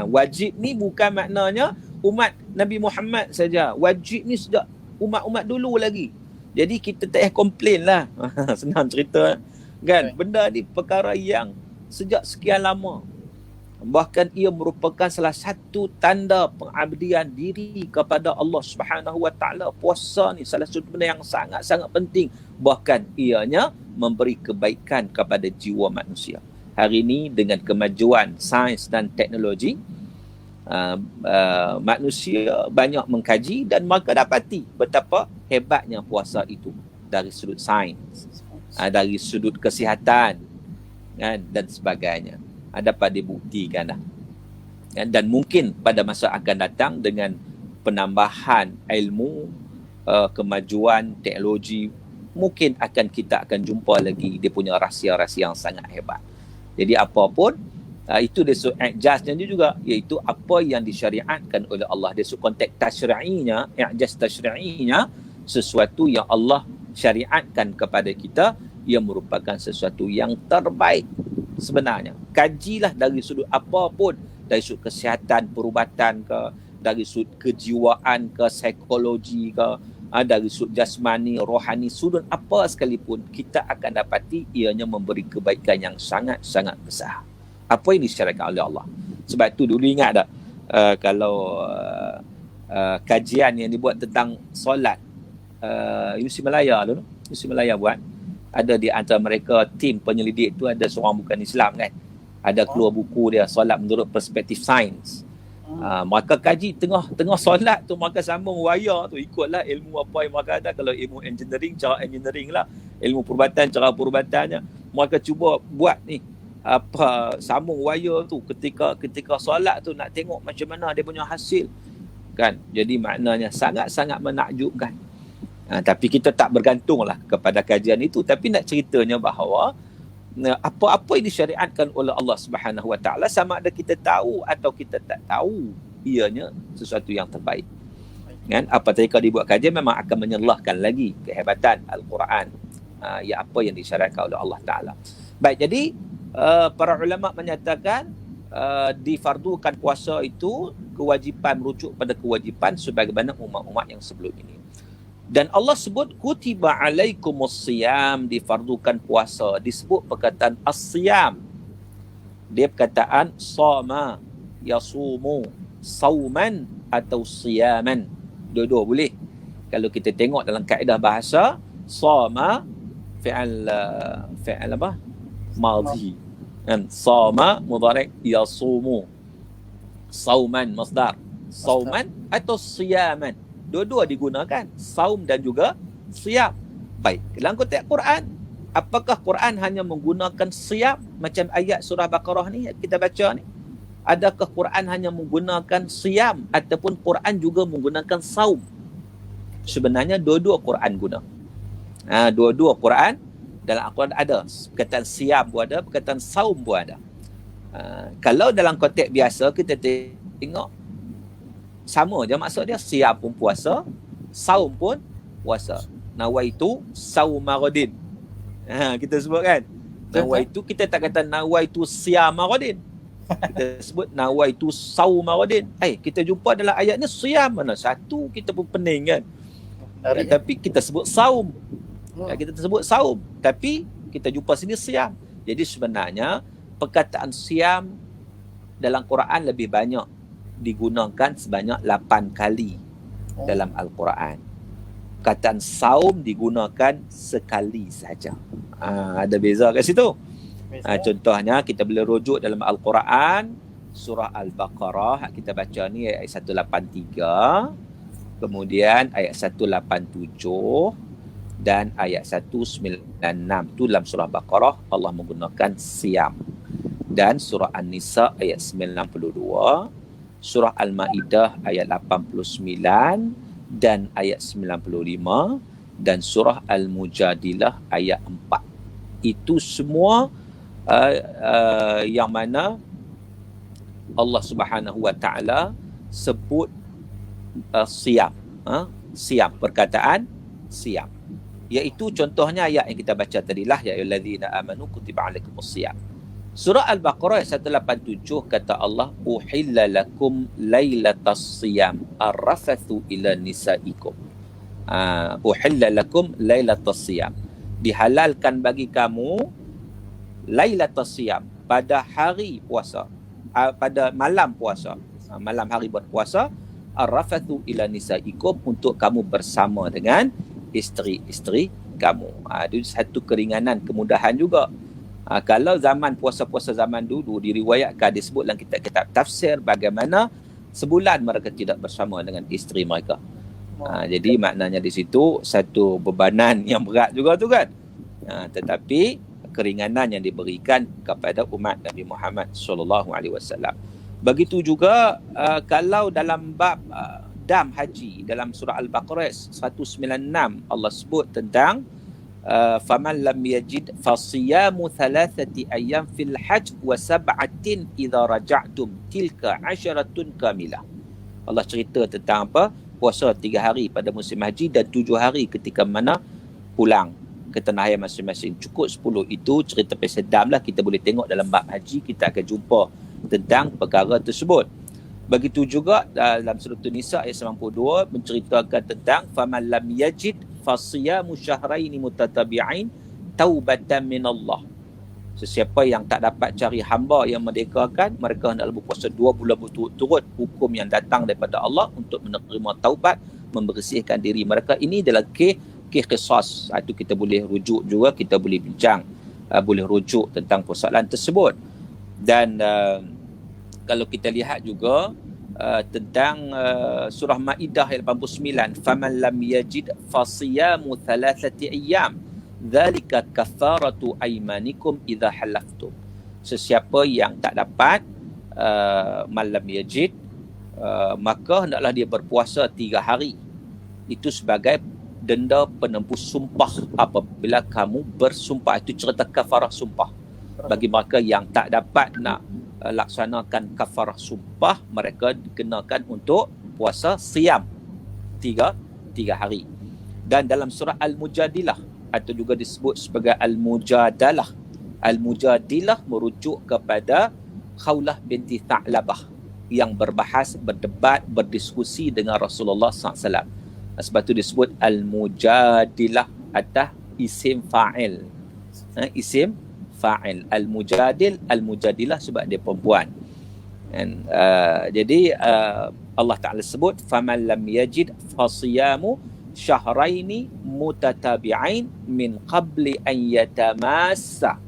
Wajib ni bukan maknanya umat Nabi Muhammad saja. Wajib ni sejak umat-umat dulu lagi. Jadi kita tak payah komplain lah. Senang cerita kan. Benda ni perkara yang sejak sekian lama. Bahkan ia merupakan salah satu tanda pengabdian diri kepada Allah Subhanahu Wa Taala. Puasa ni salah satu benda yang sangat-sangat penting. Bahkan ianya memberi kebaikan kepada jiwa manusia. Hari ini dengan kemajuan sains dan teknologi, manusia banyak mengkaji dan mereka dapati betapa hebatnya puasa itu dari sudut sains, dari sudut kesihatan dan sebagainya. Dapat dibuktikan dah. Dan mungkin pada masa akan datang dengan penambahan ilmu, kemajuan teknologi, mungkin kita akan jumpa lagi dia punya rahsia-rahsia yang sangat hebat. Jadi apapun itu dia sub i'jaznya juga, iaitu apa yang disyariatkan oleh Allah. Dia sub konteks tasyri'inya, i'jaz tasyri'inya, sesuatu yang Allah syariatkan kepada kita yang merupakan sesuatu yang terbaik. Sebenarnya kajilah dari sudut apapun, dari sudut kesihatan, perubatan ke, dari sudut kejiwaan ke, psikologi ke, dari sudut jasmani, rohani, sudut apa sekalipun, kita akan dapati ianya memberi kebaikan yang sangat-sangat besar. Apa yang disyariatkan oleh Allah. Sebab tu dulu ingat tak, kalau kajian yang dibuat tentang solat, Universiti Malaya dulu, Universiti Malaya buat, ada di antara mereka tim penyelidik tu ada seorang bukan Islam kan, ada keluar buku dia solat menurut perspektif sains. Maka kaji tengah solat tu, maka sambung wayar tu, ikutlah ilmu apa yang mereka ada. Kalau ilmu engineering, cara engineering lah. Ilmu perubatan, cara perubatannya. Mereka cuba buat ni, sambung wayar tu ketika solat tu, nak tengok macam mana dia punya hasil kan. Jadi maknanya sangat-sangat menakjubkan. Tapi kita tak bergantunglah kepada kajian itu, tapi nak ceritanya bahawa apa yang disyariatkan oleh Allah Subhanahu Wa Taala, sama ada kita tahu atau kita tak tahu, ianya sesuatu yang terbaik. Kan? Apa ketika dibuat kajian memang akan menyelahkan lagi kehebatan Al-Quran, ya apa yang disyariatkan oleh Allah Taala. Baik, jadi para ulama menyatakan difardukan puasa itu kewajipan, merujuk pada kewajipan sebagaimana umat-umat yang sebelum ini. Dan Allah sebut kutiba alaikumus siyam, difardukan puasa. Disebut perkataan as-siyam. Dia perkataan sama, yasumu, sauman atau siyaman. Dua-dua boleh. Kalau kita tengok dalam kaedah bahasa, sama fi'al apa? Madhi. Kan? Sama mudhari' yasumu. Sauman masdar. Sauman atau siyaman. Dua-dua digunakan, saum dan juga siyam. Baik, dalam konteks Quran, apakah Quran hanya menggunakan siyam macam ayat surah Baqarah ni kita baca ni? Adakah Quran hanya menggunakan siyam ataupun Quran juga menggunakan saum? Sebenarnya dua-dua Quran guna. Dua-dua Quran dalam Al-Quran ada. Perkataan siyam pun ada, perkataan saum pun ada. Kalau dalam konteks biasa kita tengok sama je maksud dia, siam pun puasa, saum pun puasa. Nawaitu saumaradin. Kita sebut kan. Nawaitu, kita tak kata nawaitu siamaradin. Kita sebut nawaitu saumaradin. Kita jumpa dalam ayat ni siam mana satu, kita pun pening kan. Tapi kita sebut saum. Kita sebut saum, tapi kita jumpa sini siam. Jadi sebenarnya perkataan siam dalam Quran lebih banyak digunakan sebanyak 8 kali dalam Al-Quran. Perkataan saum digunakan sekali saja. Ada beza kat situ. Contohnya kita boleh rujuk dalam Al-Quran, surah Al-Baqarah, kita baca ni ayat 183, kemudian ayat 187 dan ayat 196. Tu dalam surah Baqarah Allah menggunakan siam. Dan surah An-Nisa ayat 92, surah Al-Ma'idah ayat 89 dan ayat 95, dan surah Al-Mujadilah ayat 4. Itu semua yang mana Allah Subhanahu Wa Taala sebut siam. Siam, perkataan siam. Iaitu contohnya ayat yang kita baca tadilah, ya ayyuhallazina amanu kutiba alaikumus siyam. Surah Al-Baqarah 187 kata Allah, uhilla lakum lailatas siyam arrafathu ila nisaikum. Uhilla lakum lailatas siyam. Dihalalkan bagi kamu lailatas siyam, pada hari puasa, pada malam puasa, malam hari berpuasa, arrafathu ila nisaikum, untuk kamu bersama dengan isteri-isteri kamu. Itu satu keringanan, kemudahan juga. Kalau zaman puasa-puasa zaman dulu diriwayatkan, disebut dalam kitab-kitab tafsir bagaimana sebulan mereka tidak bersama dengan isteri mereka. Jadi maknanya di situ satu bebanan yang berat juga tu kan. Tetapi keringanan yang diberikan kepada umat Nabi Muhammad sallallahu alaihi wasallam. Begitu juga kalau dalam bab dam haji dalam surah Al-Baqarah 196 Allah sebut tentang faman lam yajid fasiyamu thalathati ayyam fil hajj wa sab'atin idza raja'tum tilka 'asharatun kamilah. Allah cerita tentang apa? Puasa 3 hari pada musim haji dan 7 hari ketika mana pulang ke tanah air masing-masing. Cukup 10 itu cerita pasal dam lah, kita boleh tengok dalam bab haji, kita akan jumpa tentang perkara tersebut. Begitu juga dalam surah An-Nisa ayat 92 menceritakan tentang faman lam yajid fasiyamu syahraini mutatabi'ain taubatan minallah. Sesiapa yang tak dapat cari hamba yang merdekakan, mereka hendaklah berpuasa 2 bulan berturut-turut, hukum yang datang daripada Allah untuk menerima taubat, membersihkan diri mereka. Ini adalah kes qisas. Itu kita boleh rujuk juga, kita boleh bincang, boleh rujuk tentang persoalan tersebut. Dan kalau kita lihat juga tentang surah Maidah ayat 89, faman lam yajid fasiyamu thalathati ayyam dzalika kafaratu aymanikum idza halaftum. Sesiapa yang tak dapat malam yajid, maka hendaklah dia berpuasa 3 hari. Itu sebagai denda penembus sumpah apabila kamu bersumpah. Itu cerita kafarah sumpah. Bagi mereka yang tak dapat nak laksanakan kafarah sumpah, mereka dikenakan untuk puasa siam 3 hari. Dan dalam surah Al-Mujadilah atau juga disebut sebagai Al-Mujadalah, Al-Mujadilah merujuk kepada Khawlah binti Tha'labah yang berbahas, berdebat, berdiskusi dengan Rasulullah SAW. Sebab itu disebut Al-Mujadilah atas isim fa'il. Isim fa'il. Al-Mujadil, Al-Mujadilah sebab dia perempuan. And, jadi Allah Ta'ala sebut faman lam yajid fasiyamu syahraini mutatabi'ain min qabli an yatamassa,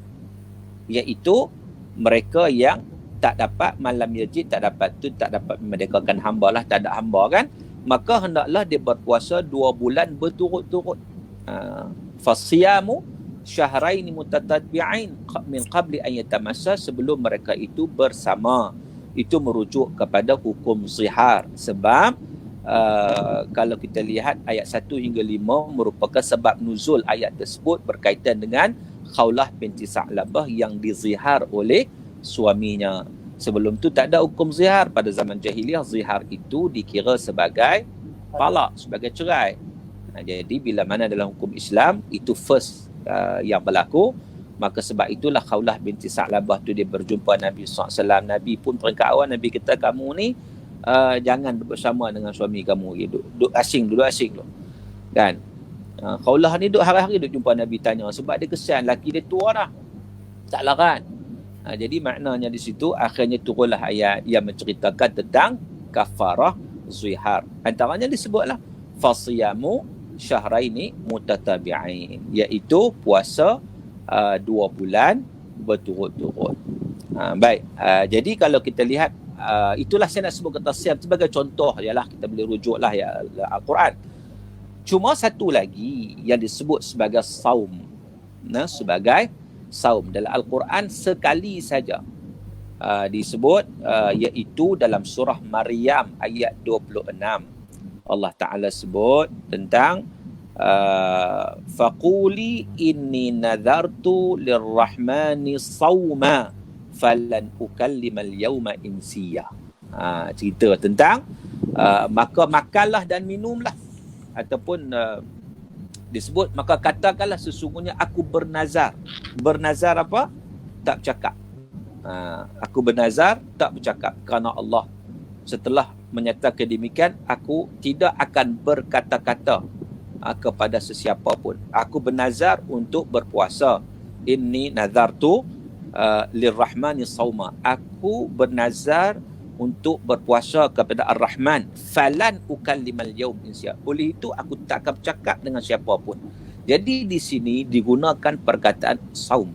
iaitu mereka yang tak dapat malam yajid, tak dapat tu, tak dapat memerdekakan hamba lah, tak ada hamba kan, maka hendaklah dia berpuasa 2 bulan berturut-turut. Fasiyamu syahraini mutatabi'ain min qabli an yatamassa, sebelum mereka itu bersama. Itu merujuk kepada hukum zihar. Sebab kalau kita lihat ayat 1 hingga 5 merupakan sebab nuzul ayat tersebut berkaitan dengan Khawlah binti Sa'labah yang dizihar oleh suaminya. Sebelum tu tak ada hukum zihar. Pada zaman jahiliah, zihar itu dikira sebagai talak, sebagai cerai. Jadi bila mana dalam hukum Islam itu first yang berlaku, maka sebab itulah Khawlah binti Sa'labah tu dia berjumpa Nabi SAW. Nabi pun peringkat awal, Nabi kata kamu ni jangan bersama dengan suami kamu, duduk asing dulu kan. Khawlah ni duduk hari-hari duduk jumpa Nabi, tanya sebab dia kesian laki dia tua dah, tak larat. Jadi maknanya di situ akhirnya turunlah ayat yang menceritakan tentang kafarah zihar. Antaranya disebutlah fasiyamu syahraini mutatabi'ain, iaitu puasa 2 bulan berturut-turut. Baik, jadi kalau kita lihat, itulah saya nak sebut kata siam sebagai contoh, ialah kita boleh rujuklah ya Al-Quran. Cuma satu lagi yang disebut sebagai saum, sebagai saum dalam Al-Quran sekali saja disebut, iaitu dalam surah Maryam ayat 26. Allah Ta'ala sebut tentang faquli inni nadhartu lirrahmani sawma falan ukallimal yawma insiya. Cerita tentang maka makanlah dan minumlah, ataupun disebut maka katakanlah sesungguhnya aku bernazar. Bernazar apa? Tak bercakap. Aku bernazar tak bercakap kerana Allah. Setelah menyatakan demikian, aku tidak akan berkata-kata kepada sesiapa pun. Aku bernazar untuk berpuasa. Inni nazartu lirrahmani sawma. Aku bernazar untuk berpuasa kepada Ar-Rahman. Falan ukallimal yawm insya. Oleh itu aku tak akan bercakap dengan siapa pun. Jadi di sini digunakan perkataan saum.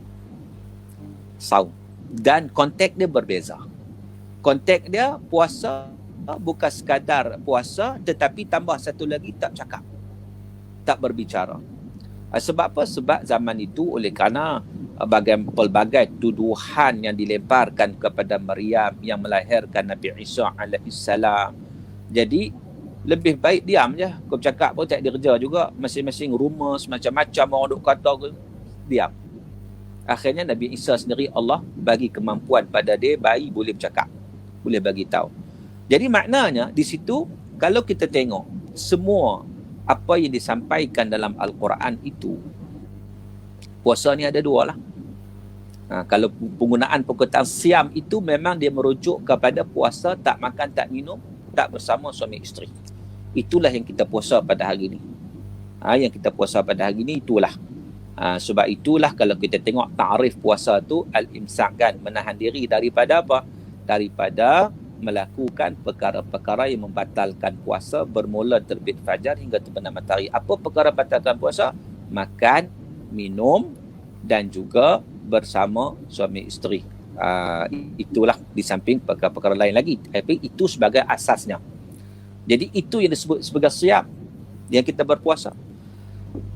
Saum. Dan konteks dia berbeza. Konteks dia puasa bukan sekadar puasa, tetapi tambah satu lagi tak cakap, tak berbicara. Sebab apa? Sebab zaman itu oleh kerana pelbagai tuduhan yang dilemparkan kepada Maryam yang melahirkan Nabi Isa alaihissalam. Jadi lebih baik diam je. Kau bercakap pun tak dirja juga. Masing-masing rumus macam-macam orang duk kata, diam. Akhirnya Nabi Isa sendiri Allah bagi kemampuan pada dia, bayi boleh bercakap, boleh bagi tahu. Jadi maknanya di situ kalau kita tengok semua apa yang disampaikan dalam Al-Quran itu, puasa ni ada 2 lah. Kalau penggunaan perkataan siam itu memang dia merujuk kepada puasa tak makan, tak minum, tak bersama suami isteri. Itulah yang kita puasa pada hari ni. Yang kita puasa pada hari ni itulah. Sebab itulah kalau kita tengok ta'rif puasa tu al-imsak, kan, menahan diri daripada apa? Daripada melakukan perkara-perkara yang membatalkan puasa bermula terbit fajar hingga terbenam matahari. Apa perkara batalkan puasa? Makan, minum dan juga bersama suami isteri. Itulah di samping perkara-perkara lain lagi, tapi itu sebagai asasnya. Jadi itu yang disebut sebagai siam yang kita berpuasa.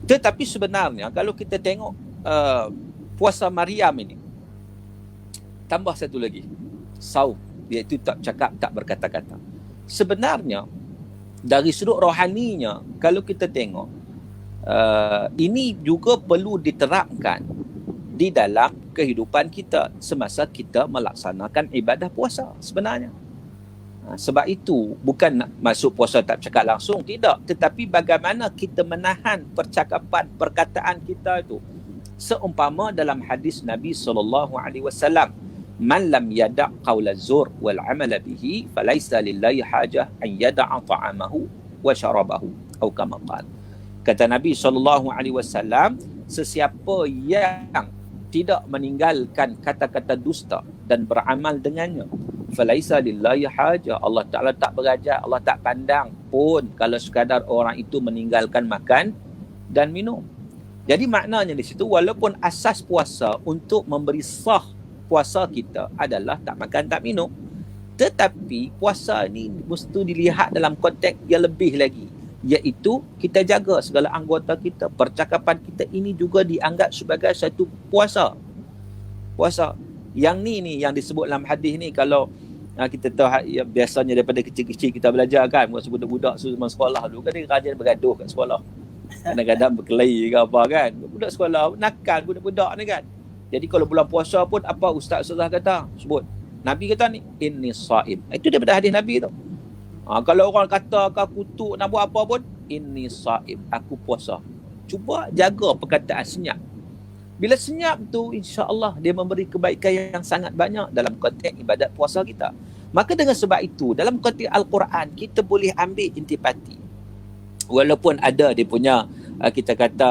Tetapi sebenarnya kalau kita tengok puasa Maryam ini, tambah satu lagi, saum, iaitu tak cakap, tak berkata-kata. Sebenarnya dari sudut rohaninya, kalau kita tengok, ini juga perlu diterapkan di dalam kehidupan kita semasa kita melaksanakan ibadah puasa sebenarnya. Sebab itu bukan nak masuk puasa tak cakap langsung, tidak, tetapi bagaimana kita menahan percakapan, perkataan kita itu. Seumpama dalam hadis Nabi SAW, man lam yada' qawla zur wal amala bihi falaysa lillahi hajah an yada'a ta'amahu wa syarabahu atau kama qala. Kata Nabi SAW, sesiapa yang tidak meninggalkan kata-kata dusta dan beramal dengannya, falaisa lillahi haja, Allah Ta'ala tak berajak, Allah tak pandang pun kalau sekadar orang itu meninggalkan makan dan minum. Jadi maknanya di situ, walaupun asas puasa untuk memberi sah puasa kita adalah tak makan tak minum, tetapi puasa ni mesti dilihat dalam konteks yang lebih lagi, iaitu kita jaga segala anggota kita, percakapan kita ini juga dianggap sebagai satu puasa. Yang ni yang disebut dalam hadis ni, kalau kita tahu ya, biasanya daripada kecil-kecil kita belajar kan, masa budak-budak zaman sekolah dulu kan dia rajin bergaduh kat sekolah. Kadang-kadang berkelahi ke apa kan. Budak sekolah nakal budak-budak ni kan. Jadi kalau bulan puasa pun apa ustaz-ustaz kata, sebut. Nabi kata ni, inni saim. Itu daripada hadis Nabi tu. Kalau orang kata kau kutuk nak buat apa pun, inni saim, aku puasa. Cuba jaga perkataan senyap. Bila senyap tu, insya-Allah dia memberi kebaikan yang sangat banyak dalam konteks ibadat puasa kita. Maka dengan sebab itu, dalam konteks Al-Quran, kita boleh ambil intipati. Walaupun ada dia punya, kita kata,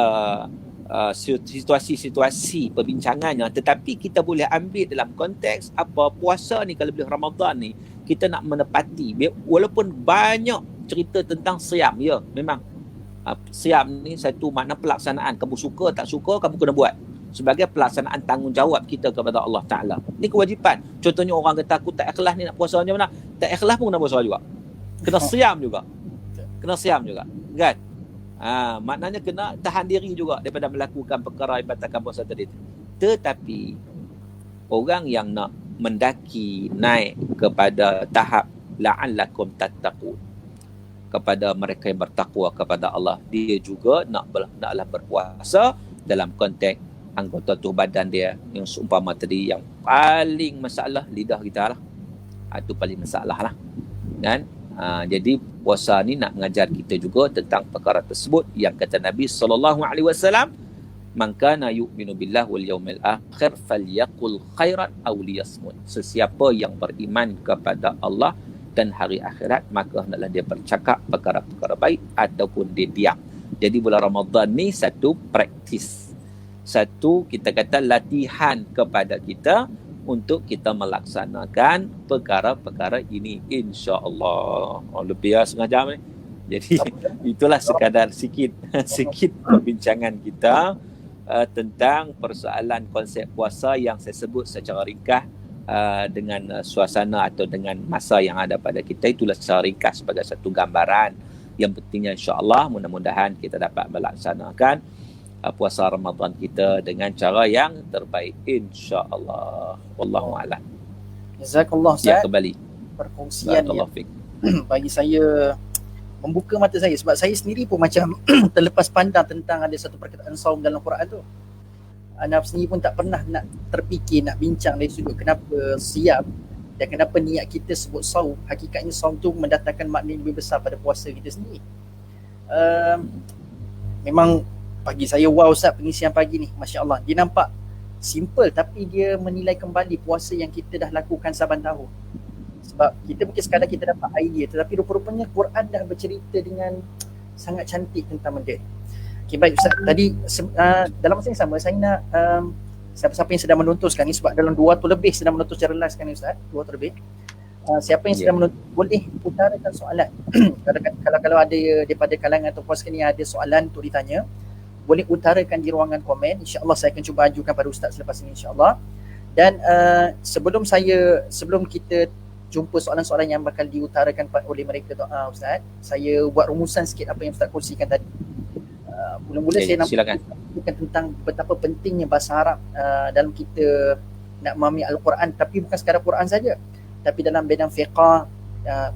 situasi-situasi perbincangannya, tetapi kita boleh ambil dalam konteks apa puasa ni, kalau bila Ramadan ni, kita nak menepati. Walaupun banyak cerita tentang siam, ya, memang siam ni satu makna pelaksanaan. Kamu suka tak suka, kamu kena buat. Sebagai pelaksanaan tanggungjawab kita kepada Allah Ta'ala. Ini kewajipan. Contohnya orang kata aku tak ikhlas ni nak puasa macam mana? Tak ikhlas pun kena puasa juga. Kena siam juga. Kan? Maknanya kena tahan diri juga daripada melakukan perkara ibadah puasa tadi. Tetapi orang yang nak mendaki naik kepada tahap la'allakum tattaqun, kepada mereka yang bertakwa kepada Allah, dia juga naklah berpuasa dalam konteks anggota tubuh badan dia yang seumpama tadi, yang paling masalah lidah kita lah. Itu paling masalah lah kan. Jadi puasa ni nak mengajar kita juga tentang perkara tersebut yang kata Nabi SAW, man kana yu'minu billahi wal yawmil akhir falyaqul khairan aw liyasmut. Sesiapa yang beriman kepada Allah dan hari akhirat, maka hendaklah dia bercakap perkara-perkara baik ataupun dia diam. Jadi bulan Ramadan ni satu praktis, satu kita kata latihan kepada kita untuk kita melaksanakan perkara-perkara ini, insya-Allah. Lebih setengah jam ni. Jadi itulah sekadar sikit perbincangan kita tentang persoalan konsep puasa yang saya sebut secara ringkas dengan suasana atau dengan masa yang ada pada kita. Itulah secara ringkas sebagai satu gambaran yang pentingnya, insya-Allah mudah-mudahan kita dapat melaksanakan puasa Ramadan kita dengan cara yang terbaik, insya-Allah. Wallahu a'lam. Jazakallah Ustaz. Ya, kembali Perkongsian yang bagi saya membuka mata saya, sebab saya sendiri pun macam terlepas pandang tentang ada satu perkataan saum dalam Quran tu. Ana sendiri pun tak pernah nak terfikir, nak bincang dari sudut kenapa siap dan kenapa niat kita sebut saum. Hakikatnya saum tu mendatangkan makna yang lebih besar pada puasa kita sendiri. Memang pagi saya wow Ustaz pengisian pagi ni, masya-Allah. Dia nampak simple tapi dia menilai kembali puasa yang kita dah lakukan saban tahun. Sebab kita mungkin sekadar kita dapat idea, tetapi rupa-rupanya Quran dah bercerita dengan sangat cantik tentang benda. Okey, baik Ustaz. Tadi dalam masa yang sama saya nak siapa-siapa yang sedang menonton sekarang ni, sebab dalam 200 lebih sedang menonton secara live sekarang ni Ustaz, 200 lebih. Siapa yang sedang menonton boleh utarakan soalan. Kalau ada daripada kalangan atau puas ni ada soalan untuk ditanya, boleh utarakan di ruangan komen. InsyaAllah saya akan cuba ajukan pada Ustaz selepas ini, insyaAllah. Dan sebelum kita jumpa soalan-soalan yang bakal diutarakan oleh mereka tu, Ustaz, saya buat rumusan sikit apa yang Ustaz kongsikan tadi. Mula-mula saya nak kongsikan tentang betapa pentingnya bahasa Arab dalam kita nak memahami Al-Quran, tapi bukan sekadar Quran saja, tapi dalam bidang fiqh,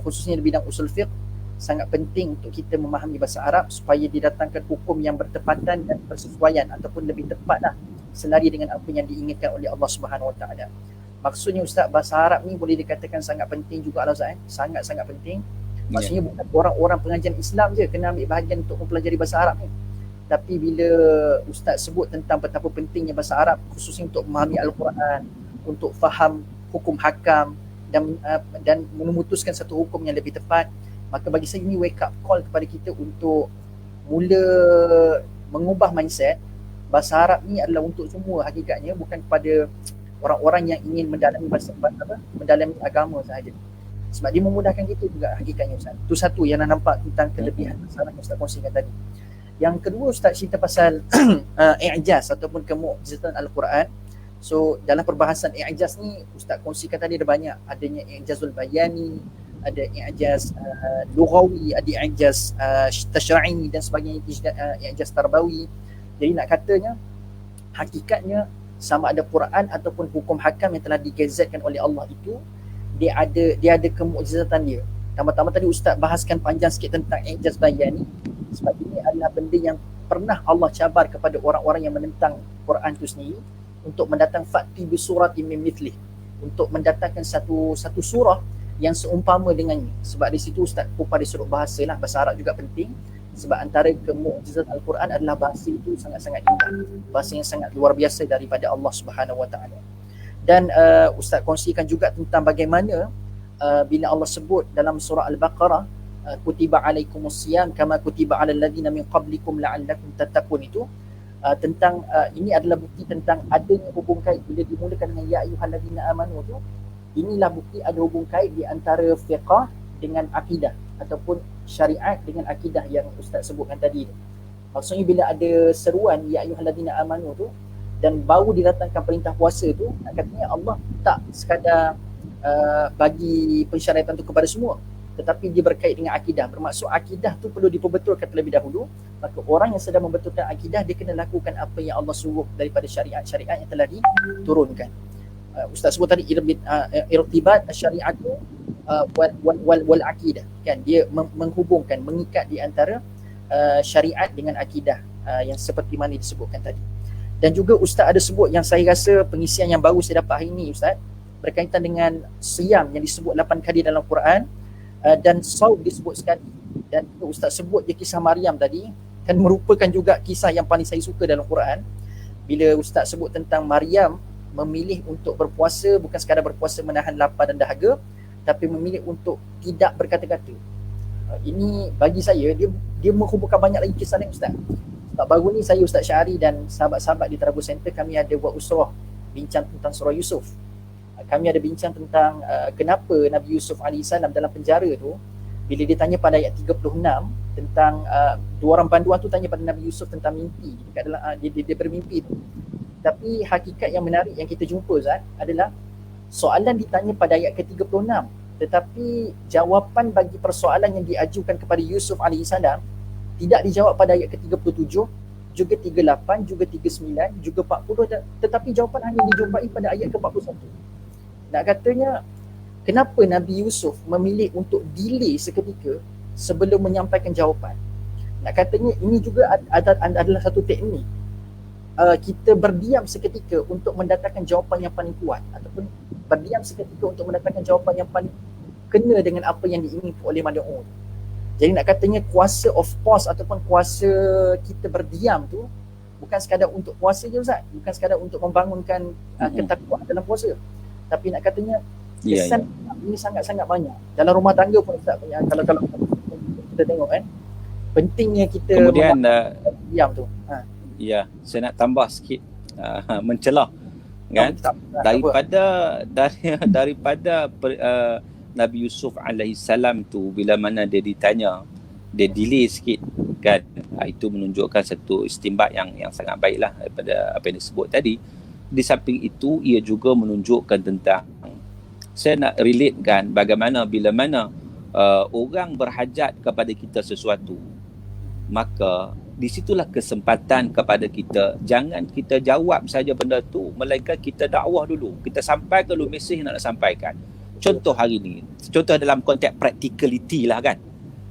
khususnya di bidang usul fiqh, sangat penting untuk kita memahami bahasa Arab supaya didatangkan hukum yang bertepatan dan bersesuaian, ataupun lebih tepatlah selari dengan apa yang diinginkan oleh Allah Subhanahu Wa Taala. Maksudnya Ustaz, bahasa Arab ni boleh dikatakan sangat penting juga Ustaz, sangat-sangat penting. Maksudnya bukan orang-orang pengajian Islam je kena ambil bahagian untuk mempelajari bahasa Arab ni. Tapi bila Ustaz sebut tentang betapa pentingnya bahasa Arab, khususnya untuk memahami Al-Quran, untuk faham hukum hakam dan memutuskan satu hukum yang lebih tepat, maka bagi saya ini wake up call kepada kita untuk mula mengubah mindset. Bahasa Arab ni adalah untuk semua hakikatnya, bukan kepada orang-orang yang ingin mendalami agama sahaja. Sebab dia memudahkan kita juga hakikatnya Ustaz. Itu satu yang nak nampak tentang kelebihan bahasa Arab yang Ustaz kongsikan tadi. Yang kedua, Ustaz cerita pasal i'jaz ataupun kemukjizatan Al-Quran. So dalam perbahasan i'jaz ni Ustaz kongsikan tadi ada banyak. Adanya i'jazul bayani, ada i'jaz lughawi, ada i'jaz tasyra'i dan sebagainya, i'jaz tarbawi. Jadi nak katanya hakikatnya sama ada Quran ataupun hukum hakam yang telah digazetkan oleh Allah itu, dia ada kemukjizatan dia. Tambah-tambah tadi Ustaz bahaskan panjang sikit tentang i'jaz bayani, sebab ini adalah benda yang pernah Allah cabar kepada orang-orang yang menentang Quran itu sendiri, untuk mendatang fa'ti bi suratin min mithlih, untuk mendatangkan satu surah yang seumpama dengannya. Sebab di situ Ustaz pun pada suruh bahasa lah, bahasa Arab juga penting. Sebab antara kemukjizat Al-Quran adalah bahasa itu sangat-sangat indah, bahasa yang sangat luar biasa daripada Allah Subhanahu Wa Taala. Dan Ustaz kongsikan juga tentang bagaimana bila Allah sebut dalam surah Al-Baqarah, kutiba alaikumusiyam kama kutiba alal ladina min qablikum la'allakum tattaqun, itu tentang ini adalah bukti tentang adanya hubung kait bila dimulakan dengan ya ayyuhalladzina amanu tu. Inilah bukti ada hubung kait di antara fiqh dengan akidah ataupun syariat dengan akidah yang Ustaz sebutkan tadi tu. Maksudnya bila ada seruan ya ayyuhalladzina amanu tu dan baru didatangkan perintah puasa tu, katanya Allah tak sekadar bagi pensyariatan tu kepada semua, tetapi dia berkait dengan akidah. Bermaksud akidah tu perlu diperbetulkan terlebih dahulu. Maka orang yang sedang membetulkan akidah, dia kena lakukan apa yang Allah suruh daripada syariat-syariat yang telah diturunkan. Ustaz sebut tadi irtibat syariatu wal akidah, kan, dia menghubungkan, mengikat di antara syariat dengan akidah yang seperti mana disebutkan tadi. Dan juga Ustaz ada sebut yang saya rasa pengisian yang baru saya dapat hari ini Ustaz, berkaitan dengan siyam yang disebut 8 kali dalam Quran, dan saum disebut sekali. Dan Ustaz sebut je kisah Maryam tadi, kan merupakan juga kisah yang paling saya suka dalam Quran. Bila Ustaz sebut tentang Maryam memilih untuk berpuasa, bukan sekadar berpuasa menahan lapar dan dahaga, tapi memilih untuk tidak berkata-kata. Ini bagi saya dia menghubungkan banyak lagi kisah lain Ustaz. Sebab baru ni saya, Ustaz Syahari dan sahabat-sahabat di Tarabus Center, kami ada buat usrah bincang tentang surah Yusuf. Kami ada bincang tentang kenapa Nabi Yusuf AS dalam penjara tu, bila dia tanya pada ayat 36 tentang dua orang panduan tu tanya pada Nabi Yusuf tentang mimpi, dekat dalam dia bermimpi tu. Tapi hakikat yang menarik yang kita jumpa Ustaz adalah soalan ditanya pada ayat ke-36, tetapi jawapan bagi persoalan yang diajukan kepada Yusuf AS tidak dijawab pada ayat ke-37, juga 38, juga 39, juga 40, tetapi jawapan hanya dijumpai pada ayat ke-41. Nak katanya, kenapa Nabi Yusuf memilih untuk delay seketika sebelum menyampaikan jawapan? Nak katanya ini juga adalah satu teknik. Kita berdiam seketika untuk mendatangkan jawapan yang paling kuat, ataupun berdiam seketika untuk mendatangkan jawapan yang paling kena dengan apa yang diinginkan oleh mad'u. Jadi nak katanya kuasa of pause ataupun kuasa kita berdiam tu bukan sekadar untuk puasa je Ustaz, bukan sekadar untuk membangunkan ketakwaan dalam puasa, tapi nak katanya kesan ini sangat-sangat banyak dalam rumah tangga pun Ustaz. Kalau kita tengok kan, pentingnya kita kemudian diam tu. Ya, saya nak tambah sikit mencelah kan, daripada Nabi Yusuf alaihissalam tu, bila mana dia ditanya, dia delay sikit kan, itu menunjukkan satu istinbat yang sangat baiklah daripada apa yang disebut tadi. di samping itu ia juga menunjukkan tentang, saya nak relate kan bagaimana bila mana orang berhajat kepada kita sesuatu, maka di situlah kesempatan kepada kita. Jangan kita jawab saja benda tu, melainkan kita dakwah dulu, kita sampaikan dulu mesej yang nak sampaikan. Contoh hari ni, contoh dalam konteks practicality lah kan.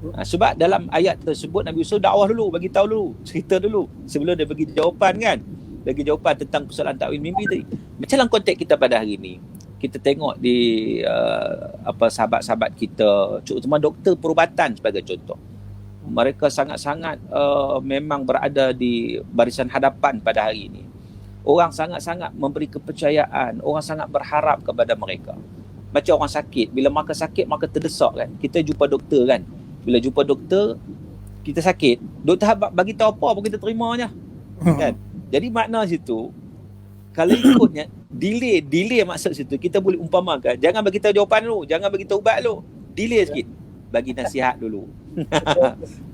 Sebab dalam ayat tersebut Nabi Yusuf dakwah dulu, bagi tahu dulu, cerita dulu sebelum dia bagi jawapan kan. Bagi jawapan tentang persoalan takwil mimpi tadi. Macam dalam konteks kita pada hari ni, kita tengok di sahabat-sahabat kita, terutama doktor perubatan sebagai contoh. Mereka sangat-sangat memang berada di barisan hadapan pada hari ini. Orang sangat-sangat memberi kepercayaan, orang sangat berharap kepada mereka. Macam orang sakit, bila mereka sakit maka terdesak kan. Kita jumpa doktor kan. Bila jumpa doktor, kita sakit, doktor bagi tahu apa pun kita terima je. Kan? Jadi makna situ, kalau ikutnya delay maksud situ, kita boleh umpamakan, jangan bagi tahu jawapan dulu, jangan bagi tahu ubat dulu. Delay sikit. Bagi nasihat dulu.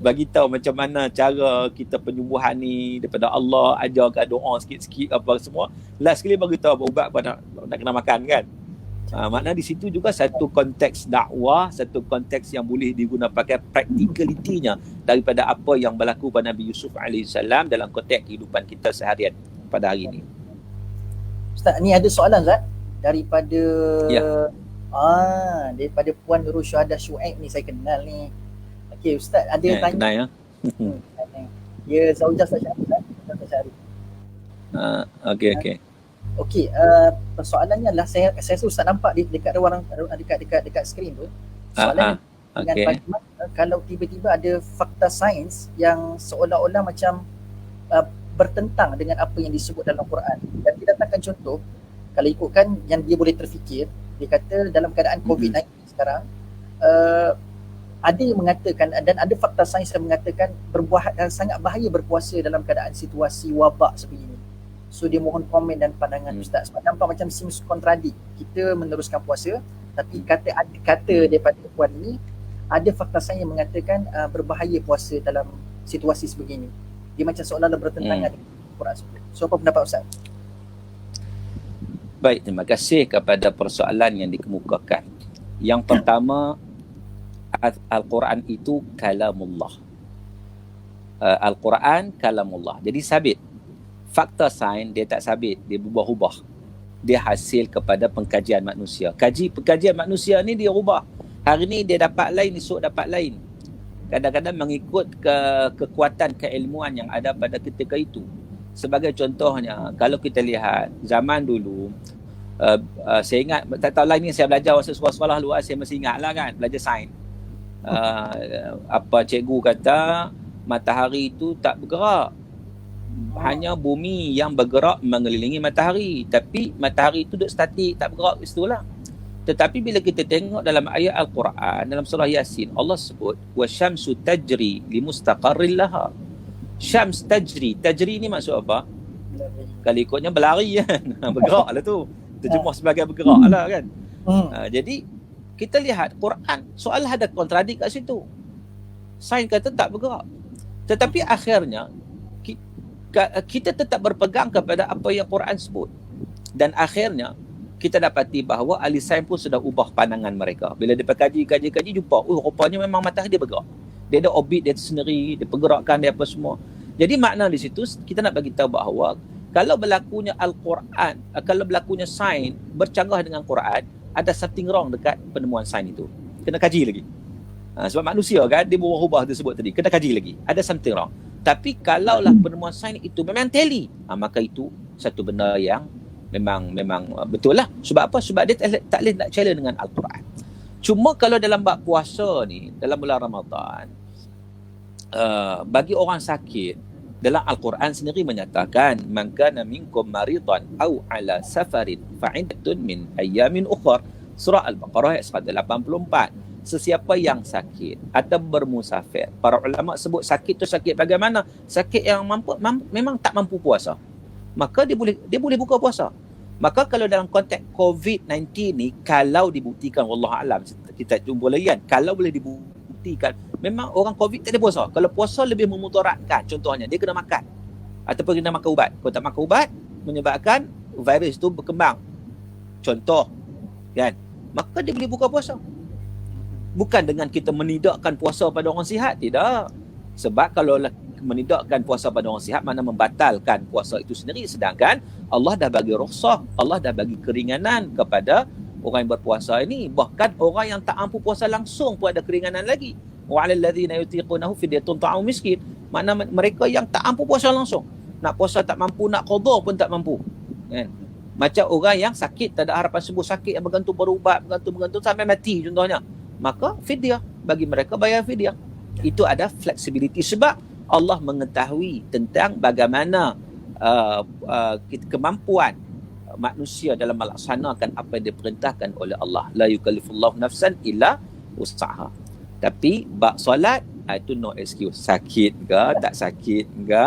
Bagi tahu macam mana cara kita penyembuhan ni daripada Allah, ajarkan doa sikit-sikit apa semua. Last sekali bagi tahu ubat apa nak kena makan kan. Makna di situ juga satu konteks dakwah, satu konteks yang boleh digunakan pakai practicality-nya daripada apa yang berlaku pada Nabi Yusuf AS dalam konteks kehidupan kita seharian pada hari ini. Ustaz, ni ada soalan Ustaz daripada Ya. Daripada Puan Nurul Syuhada Syuaib ni, saya kenal ni. Okey Ustaz, ada yang tanya. Kenal ya. Ya, Zaujah Syahri. Okey. Okey, persoalannya adalah saya Ustaz nampak dekat ruang dekat skrin tu. Soalannya dengan bagaimana kalau tiba-tiba ada fakta sains yang seolah-olah macam bertentang dengan apa yang disebut dalam Quran. Dan dia datangkan contoh, kalau ikutkan yang dia boleh terfikir, dia kata dalam keadaan COVID-19 sekarang, ada yang mengatakan dan ada fakta sains yang mengatakan sangat bahaya berpuasa dalam keadaan situasi wabak sebegini. So dia mohon komen dan pandangan Ustaz. Sebab nampak macam seems kontradik. Kita meneruskan puasa, tapi kata daripada puan ni, ada fakta sains yang mengatakan berbahaya puasa dalam situasi sebegini. Dia macam seolah-olah bertentangan dengan Quran sebut. So apa pendapat Ustaz? Baik, terima kasih kepada persoalan yang dikemukakan. Yang pertama, Al-Quran itu kalamullah. Al-Quran kalamullah. Jadi sabit. Fakta sains dia tak sabit, dia berubah-ubah. Dia hasil kepada pengkajian manusia. Pengkajian manusia ni dia ubah. Hari ni dia dapat lain, esok dapat lain. Kadang-kadang mengikut kekuatan keilmuan yang ada pada ketika itu. Sebagai contohnya, kalau kita lihat zaman dulu, saya ingat, tak tahu lain ni saya belajar masa sekolah-sekolah luar, saya masih ingat lah kan, belajar sains. Cikgu kata matahari itu tak bergerak, hanya bumi yang bergerak mengelilingi matahari, tapi matahari itu duduk statik, tak bergerak, itulah. Tetapi bila kita tengok dalam ayat Al-Quran, dalam surah Yasin, Allah sebut wasyamsu tajri limustaqarril laha. Syams tajri ni maksud apa? Kalau ikutnya berlari kan, bergerak lah tu, terjemah sebagai bergerak lah kan. Jadi kita lihat Quran, soal ada kontradik kat situ. Sains kata tak bergerak, tetapi akhirnya kita tetap berpegang kepada apa yang Quran sebut. Dan akhirnya kita dapati bahawa ahli sains pun sudah ubah pandangan mereka. Bila dia kaji jumpa, rupanya memang matahari dia bergerak. Dia ada orbit dia sendiri, dia pergerakan dia apa semua. Jadi makna di situ kita nak bagi tahu bahawa kalau berlakunya Al-Quran, kalau berlakunya sains bercanggah dengan Quran, ada something wrong dekat penemuan sains itu. Kena kaji lagi. Sebab manusia kan, dia berubah-ubah tersebut tadi. Kena kaji lagi. Ada something wrong. Tapi kalaulah penemuan sains itu memang tally, maka itu satu benda yang memang betul lah. Sebab apa? Sebab dia tak boleh nak challenge dengan Al-Quran. Cuma kalau dalam bab puasa ni, dalam bulan Ramadan, bagi orang sakit, dalam Al-Quran sendiri menyatakan man kana minkum maridan aw ala safarin fa'iddatun min ayyamin ukhra. Surah Al-Baqarah ayat 184. Sesiapa yang sakit atau bermusafir, para ulama sebut sakit tu sakit bagaimana? Sakit yang memang tak mampu puasa, maka dia boleh buka puasa. Maka kalau dalam konteks COVID-19 ni, kalau dibuktikan, wallahu alam, kita jumpa lagi kan, kalau boleh dibuktikan memang orang COVID tak ada puasa. Kalau puasa lebih memudaratkan, contohnya dia kena makan ataupun kena makan ubat. Kalau tak makan ubat menyebabkan virus tu berkembang, contoh kan, maka dia boleh buka puasa. Bukan dengan kita menidakkan puasa pada orang sihat, tidak. Sebab kalau menidakkan puasa pada orang sihat makna membatalkan puasa itu sendiri, sedangkan Allah dah bagi rukhsah, Allah dah bagi keringanan kepada orang yang berpuasa ini. Bahkan orang yang tak mampu puasa langsung pun ada keringanan lagi. Wa 'alal ladzina yutiqunahu fidyatun ta'am miskin. Makna mereka yang tak mampu puasa langsung, nak puasa tak mampu, nak qada pun tak mampu, kan? Macam orang yang sakit, tak ada harapan sembuh, sakit yang bergantung berubat, bergantung sampai mati contohnya, maka fidyah, bagi mereka bayar fidyah. Itu ada flexibility sebab Allah mengetahui tentang bagaimana kemampuan manusia dalam melaksanakan apa yang diperintahkan oleh Allah. La yukallifullahu nafsan illa wus'aha. Tapi bab solat itu no excuse. Sakit ke, tak sakit ke,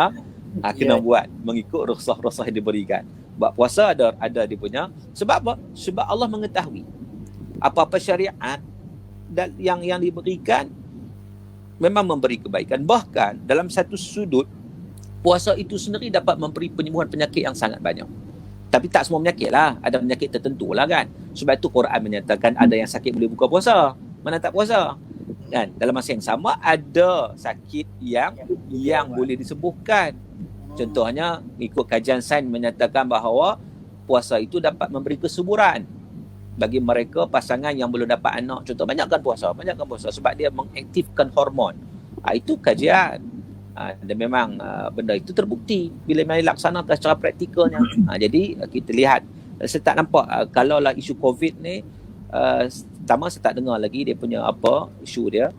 kena buat mengikut rukhsah-rukhsah yang diberikan. Bab puasa ada dia punya. Sebab apa? Sebab Allah mengetahui apa-apa syariat dan yang diberikan memang memberi kebaikan. Bahkan dalam satu sudut, puasa itu sendiri dapat memberi penyembuhan penyakit yang sangat banyak. Tapi tak semua penyakit lah. Ada penyakit tertentu lah kan. Sebab itu Quran menyatakan ada yang sakit boleh buka puasa, mana tak puasa. Kan? Dalam masa yang sama ada sakit yang boleh disembuhkan. Contohnya, ikut kajian sains menyatakan bahawa puasa itu dapat memberi kesuburan bagi mereka pasangan yang belum dapat anak. Contoh, banyakkan puasa sebab dia mengaktifkan hormon. Itu kajian. Dan memang benda itu terbukti bila main laksanakan secara praktikalnya. Jadi kita lihat, saya tak nampak kalaulah isu COVID ni, pertama saya tak dengar lagi dia punya apa isu dia.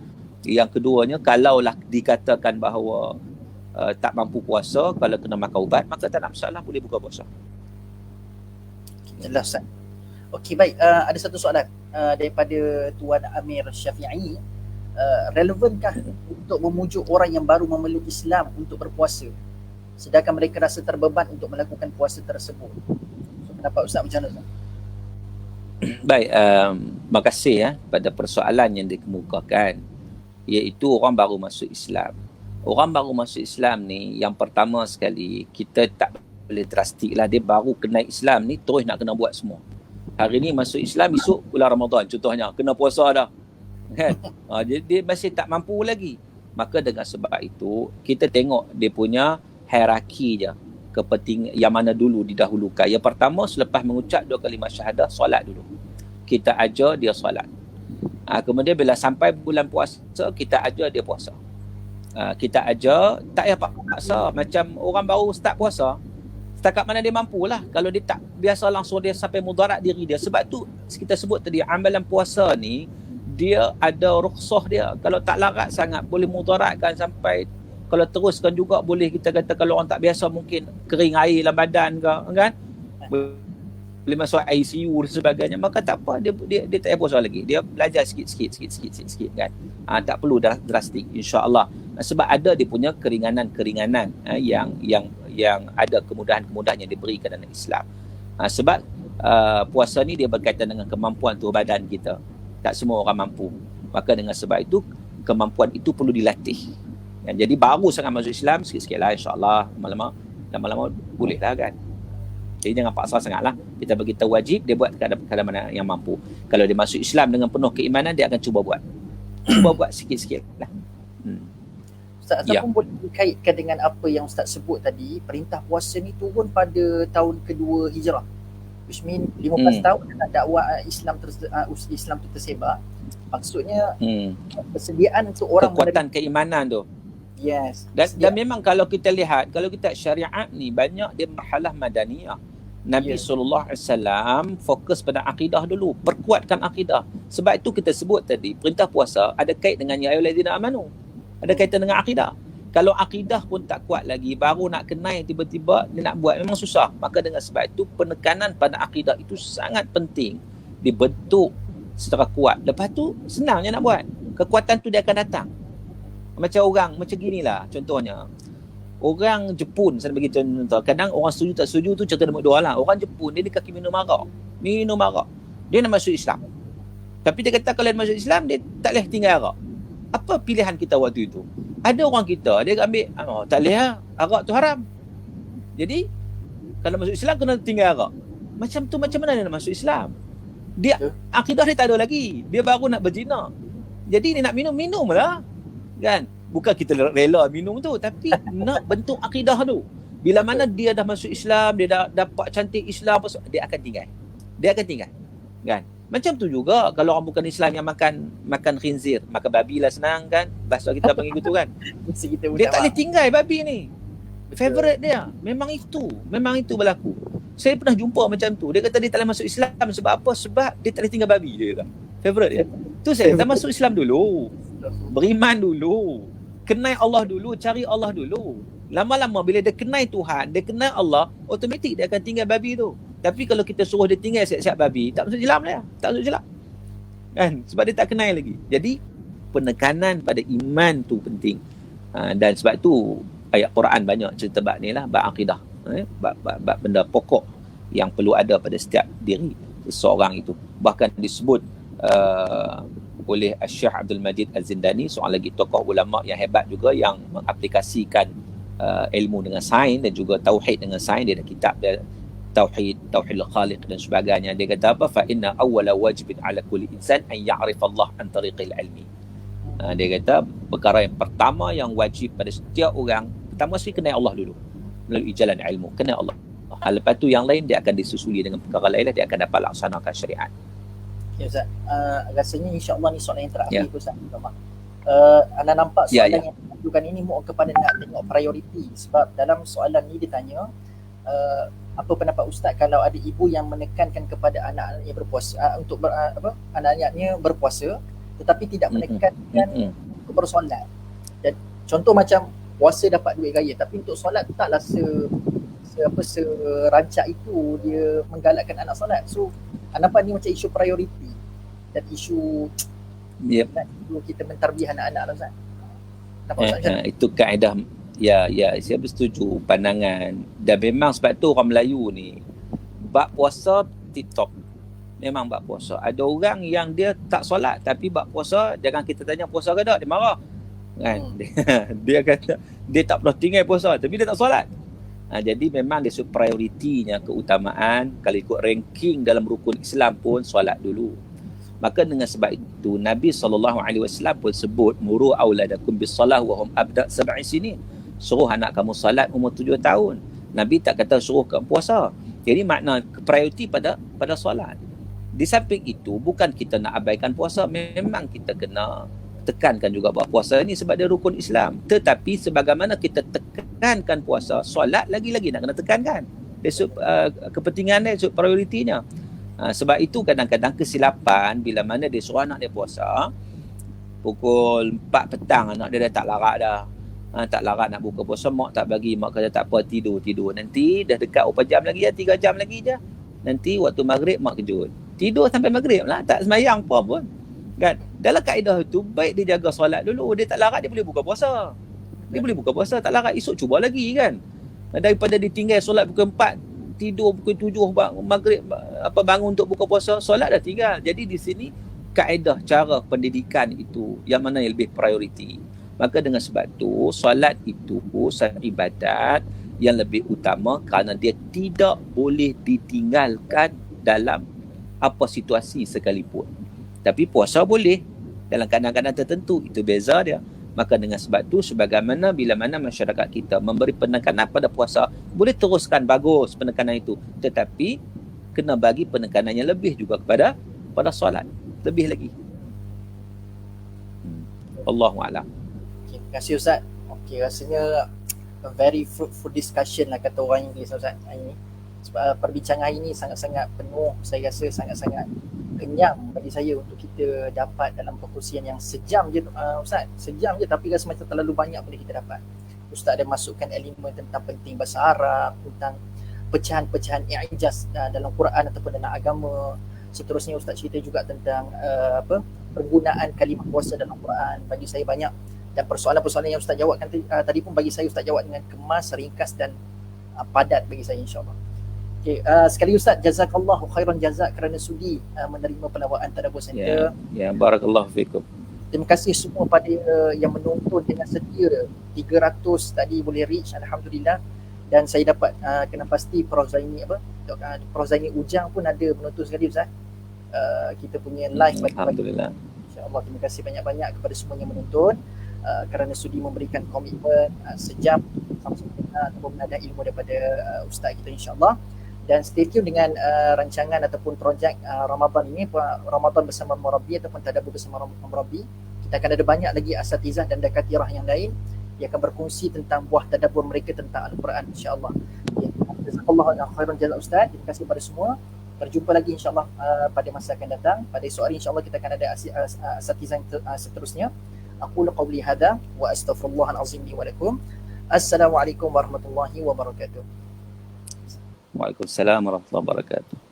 Yang keduanya, kalaulah dikatakan bahawa tak mampu puasa, kalau kena makan ubat, maka tak ada masalah, boleh buka puasa. Jelas, Ustaz. Okey, baik. Ada satu soalan daripada Tuan Amir Syafi'i. Relevankah untuk memujuk orang yang baru memeluk Islam untuk berpuasa, sedangkan mereka rasa terbeban untuk melakukan puasa tersebut? So, pendapat Ustaz macam mana? Baik, terima kasih pada persoalan yang dikemukakan, iaitu orang baru masuk Islam. Orang baru masuk Islam ni, yang pertama sekali, kita tak boleh drastik lah. Dia baru kenal Islam ni, terus nak kena buat semua. Hari ni masuk Islam, esok bulan Ramadan contohnya, kena puasa dah. Kan? Jadi dia masih tak mampu lagi. Maka dengan sebab itu, kita tengok dia punya hierarki je. Kepentingan yang mana dulu didahulukan. Yang pertama, selepas mengucap 2 kalimah syahadah, solat dulu. Kita ajar dia solat. Kemudian bila sampai bulan puasa, kita ajar dia puasa. Kita ajar, tak payah paksa. Macam orang baru start puasa, setakat mana dia mampulah. Kalau dia tak biasa, langsung dia sampai mudarat diri dia. Sebab tu kita sebut tadi, amalan puasa ni dia ada rukhsah dia. Kalau tak larat sangat, boleh mudaratkan sampai, kalau teruskan juga boleh, kita kata kalau orang tak biasa mungkin kering air dalam badan ke, kan? Boleh masuk ICU dan sebagainya. Maka tak apa, dia tak payah puasa lagi. Dia belajar sikit-sikit kan. Tak perlu drastik, insya-Allah. Sebab ada dia punya keringanan-keringanan yang ada kemudahan-kemudahan yang diberikan dalam Islam. Sebab puasa ni dia berkaitan dengan kemampuan tubuh badan kita. Tak semua orang mampu. Maka dengan sebab itu, kemampuan itu perlu dilatih. Jadi baru sangat masuk Islam, sikit-sikit lah, insya-Allah. Lama-lama boleh lah kan. Jadi jangan paksa sangat lah. Kita beritahu wajib, dia buat kadang-kadang mana yang mampu. Kalau dia masuk Islam dengan penuh keimanan, dia akan cuba buat. Cuba buat sikit-sikit lah. Ustaz, ataupun boleh dikaitkan dengan apa yang Ustaz sebut tadi, perintah puasa ni turun pada tahun kedua Hijrah. Which mean 15 tahun dakwah Islam tu tersebar. Maksudnya persediaan untuk orang kekuatan keimanan tu. Yes. Dan memang kalau kita lihat, kalau kita syariat ni banyak dia marhalah madaniyah. Nabi SAW fokus pada akidah dulu, perkuatkan akidah. Sebab itu kita sebut tadi, perintah puasa ada kait dengan ya ayyuhallazina amanu. Ada kaitan dengan akidah. Kalau akidah pun tak kuat lagi, baru nak kenal tiba-tiba dia nak buat, memang susah. Maka dengan sebab itu, penekanan pada akidah itu sangat penting, dibentuk secara kuat. Lepas tu senangnya nak buat. Kekuatan tu dia akan datang. Macam ginilah contohnya. Orang Jepun, saya bagi contoh, kadang orang setuju tak setuju tu cerita nombor 2 lah. Orang Jepun, dia kaki minum arak. Dia nak masuk Islam. Tapi dia kata kalau dia masuk Islam, dia tak boleh tinggal arak. Apa pilihan kita waktu itu? Ada orang kita, dia ambil, tak boleh lah, arak tu haram. Jadi, kalau masuk Islam, kena tinggal arak. Macam tu macam mana dia nak masuk Islam? Dia Betul. akidah dia tak ada lagi. Dia baru nak berzina. Jadi dia nak minum lah. Kan? Bukan kita rela minum tu, tapi nak bentuk akidah tu. Bila mana dia dah masuk Islam, dia dah dapat cantik Islam, dia akan tinggal. Dia akan tinggal. Kan? Macam tu juga kalau orang bukan Islam yang makan khinzir, makan babi lah senang kan. Bahasa kita panggil gitu kan. Mesti kita Dia tak udah boleh tinggal babi ni. Favorite dia. Memang itu berlaku. Saya pernah jumpa macam tu. Dia kata dia tak boleh masuk Islam sebab apa? Sebab dia tak boleh tinggal babi dia kata. Favorite dia. Tu saya kata masuk Islam dulu. Beriman dulu. Kenal Allah dulu, cari Allah dulu. Lama-lama bila dia kenal Tuhan, dia kenal Allah, automatik dia akan tinggal babi tu. Tapi kalau kita suruh dia tinggal siap-siap babi, tak masuk Islam lah. Tak masuk Islam. Kan? Sebab dia tak kenal lagi. Jadi penekanan pada iman tu penting. Dan sebab tu ayat Quran banyak cerita bab ni lah, bab akidah. Bab benda pokok yang perlu ada pada setiap diri seorang itu. Bahkan disebut oleh Syekh Abdul Majid Al-Zindani, seorang lagi tokoh ulama yang hebat juga yang mengaplikasikan ilmu dengan sains dan juga tauhid dengan sains. Dia ada kitab dia tauhid al-khaliq dan sebagainya. Dia kata apa? Fa inna awwala wajibin ala kulli insan an ya'rif Allah an tariqil ilmi. Dia kata perkara yang pertama yang wajib pada setiap orang, pertama sekali kenal Allah dulu melalui jalan ilmu, kenal Allah. Lepas tu yang lain dia akan disusuli dengan perkara lain, dia akan dapat laksanakan syariat. Okay, Ustaz. Rasanya insya-Allah ni soalan yang terakhir Ustaz. Anda nampak Ya, soalan yang diajukan ini more kepada nak tengok prioriti, sebab dalam soalan ni dia tanya apa pendapat Ustaz kalau ada ibu yang menekankan kepada anak-anaknya berpuasa untuk anak-anaknya berpuasa tetapi tidak menekankan untuk bersolat. Dan contoh macam puasa dapat duit raya tapi untuk solat taklah serancak itu dia menggalakkan anak solat. So nampak ni macam isu prioriti dan isu kita mentarbiah anak-anak lah Ustaz. Nampak Ustaz? Itu kaedah. Ya, saya bersetuju pandangan. Dan memang sebab tu orang Melayu ni bab puasa tip-top. Memang bab puasa. Ada orang yang dia tak solat tapi bab puasa, jangan kita tanya puasa ke tak, dia marah. Kan? Dia kata dia tak pernah tinggal puasa tapi dia tak solat. Jadi memang dia prioritinya keutamaan. Kalau ikut ranking dalam rukun Islam pun solat dulu. Maka dengan sebab itu Nabi SAW pun sebut muru auladakum bis-salah wa hum abda' 7 sinin. Suruh anak kamu salat umur 7 tahun. Nabi tak kata suruh kamu puasa. Jadi makna prioriti pada solat. Di samping itu bukan kita nak abaikan puasa, memang kita kena tekankan juga bahawa puasa ni sebab dia rukun Islam. Tetapi sebagaimana kita tekankan puasa, solat lagi-lagi nak kena tekankan. Dia kepentingan dia, prioritinya. Sebab itu kadang-kadang kesilapan bila mana dia suruh anak dia puasa, pukul 4 petang anak dia dah tak larat dah. Tak larat nak buka puasa, mak tak bagi, mak kata tak apa, tidur. Nanti dah dekat berapa jam lagi 3 jam lagi je. Nanti waktu maghrib mak kejut. Tidur sampai maghrib lah, tak semayang apa pun. Kan? Dalam kaedah itu, baik dia jaga solat dulu. Dia tak larat, dia boleh buka puasa. Tak larat, esok cuba lagi kan. Daripada dia tinggal solat pukul 4, tidur pukul 7 maghrib, bangun untuk buka puasa, solat dah tinggal. Jadi di sini kaedah cara pendidikan itu yang mana yang lebih prioriti. Maka dengan sebab tu solat itu satu ibadat yang lebih utama kerana dia tidak boleh ditinggalkan dalam apa situasi sekalipun. Tapi puasa boleh dalam keadaan-keadaan tertentu, itu beza dia. Maka dengan sebab tu sebagaimana bila mana masyarakat kita memberi penekanan pada puasa, boleh teruskan bagus penekanan itu, tetapi kena bagi penekanan yang lebih juga pada solat, lebih lagi. Allahu a'lam. Okay, terima kasih Ustaz. Okey, rasanya a very fruitful discussion lah kata orang Inggeris Ustaz hari ni. Sebab perbincangan hari ni sangat-sangat penuh, saya rasa sangat-sangat kenyang bagi saya untuk kita dapat dalam perkongsian yang sejam je Ustaz. Sejam je tapi rasa macam terlalu banyak boleh kita dapat. Ustaz ada masukkan elemen tentang penting bahasa Arab, tentang pecahan-pecahan i'jaz dalam Quran ataupun dalam agama. Seterusnya Ustaz cerita juga tentang penggunaan kalimah puasa dalam Quran. Bagi saya banyak, dan persoalan-persoalan yang Ustaz jawabkan tadi pun bagi saya Ustaz jawab dengan kemas, ringkas dan padat bagi saya insya-Allah. Okay, sekali Ustaz, jazakallahu khairan jazak kerana sudi menerima pelawaan Tadabbur Center. Ya, barakallahu fikum. Terima kasih semua pada yang menonton dengan setia. 300 tadi boleh reach, alhamdulillah. Dan saya dapat kena pasti Prof Zaini Prof Zaini Ujang pun ada menonton sekali Ustaz. Kita punya live pagi-pagi. Alhamdulillah. InsyaAllah terima kasih banyak-banyak kepada semua yang menonton kerana sudi memberikan komitmen sejam sama-sama kita ataupun menada ilmu daripada Ustaz kita insyaAllah. Dan stay tune dengan rancangan ataupun projek Ramadan ini, Ramadan bersama Murabi ataupun Tadabbur bersama Murabi. Kita akan ada banyak lagi asatizah dan dakatirah yang lain yang akan berkongsi tentang buah tadabbur mereka tentang Al-Quran insyaAllah. Jazakallahu khairan jazak Ustaz. Terima kasih kepada semua. Berjumpa lagi insyaAllah pada masa akan datang. Pada esok hari insyaAllah kita akan ada asatizah seterusnya. Aqulu qawli hadha wa astaghfirullahal azim li wa lakum. Assalamualaikum warahmatullahi wabarakatuh. Waalaikumsalam warahmatullahi wabarakatuh.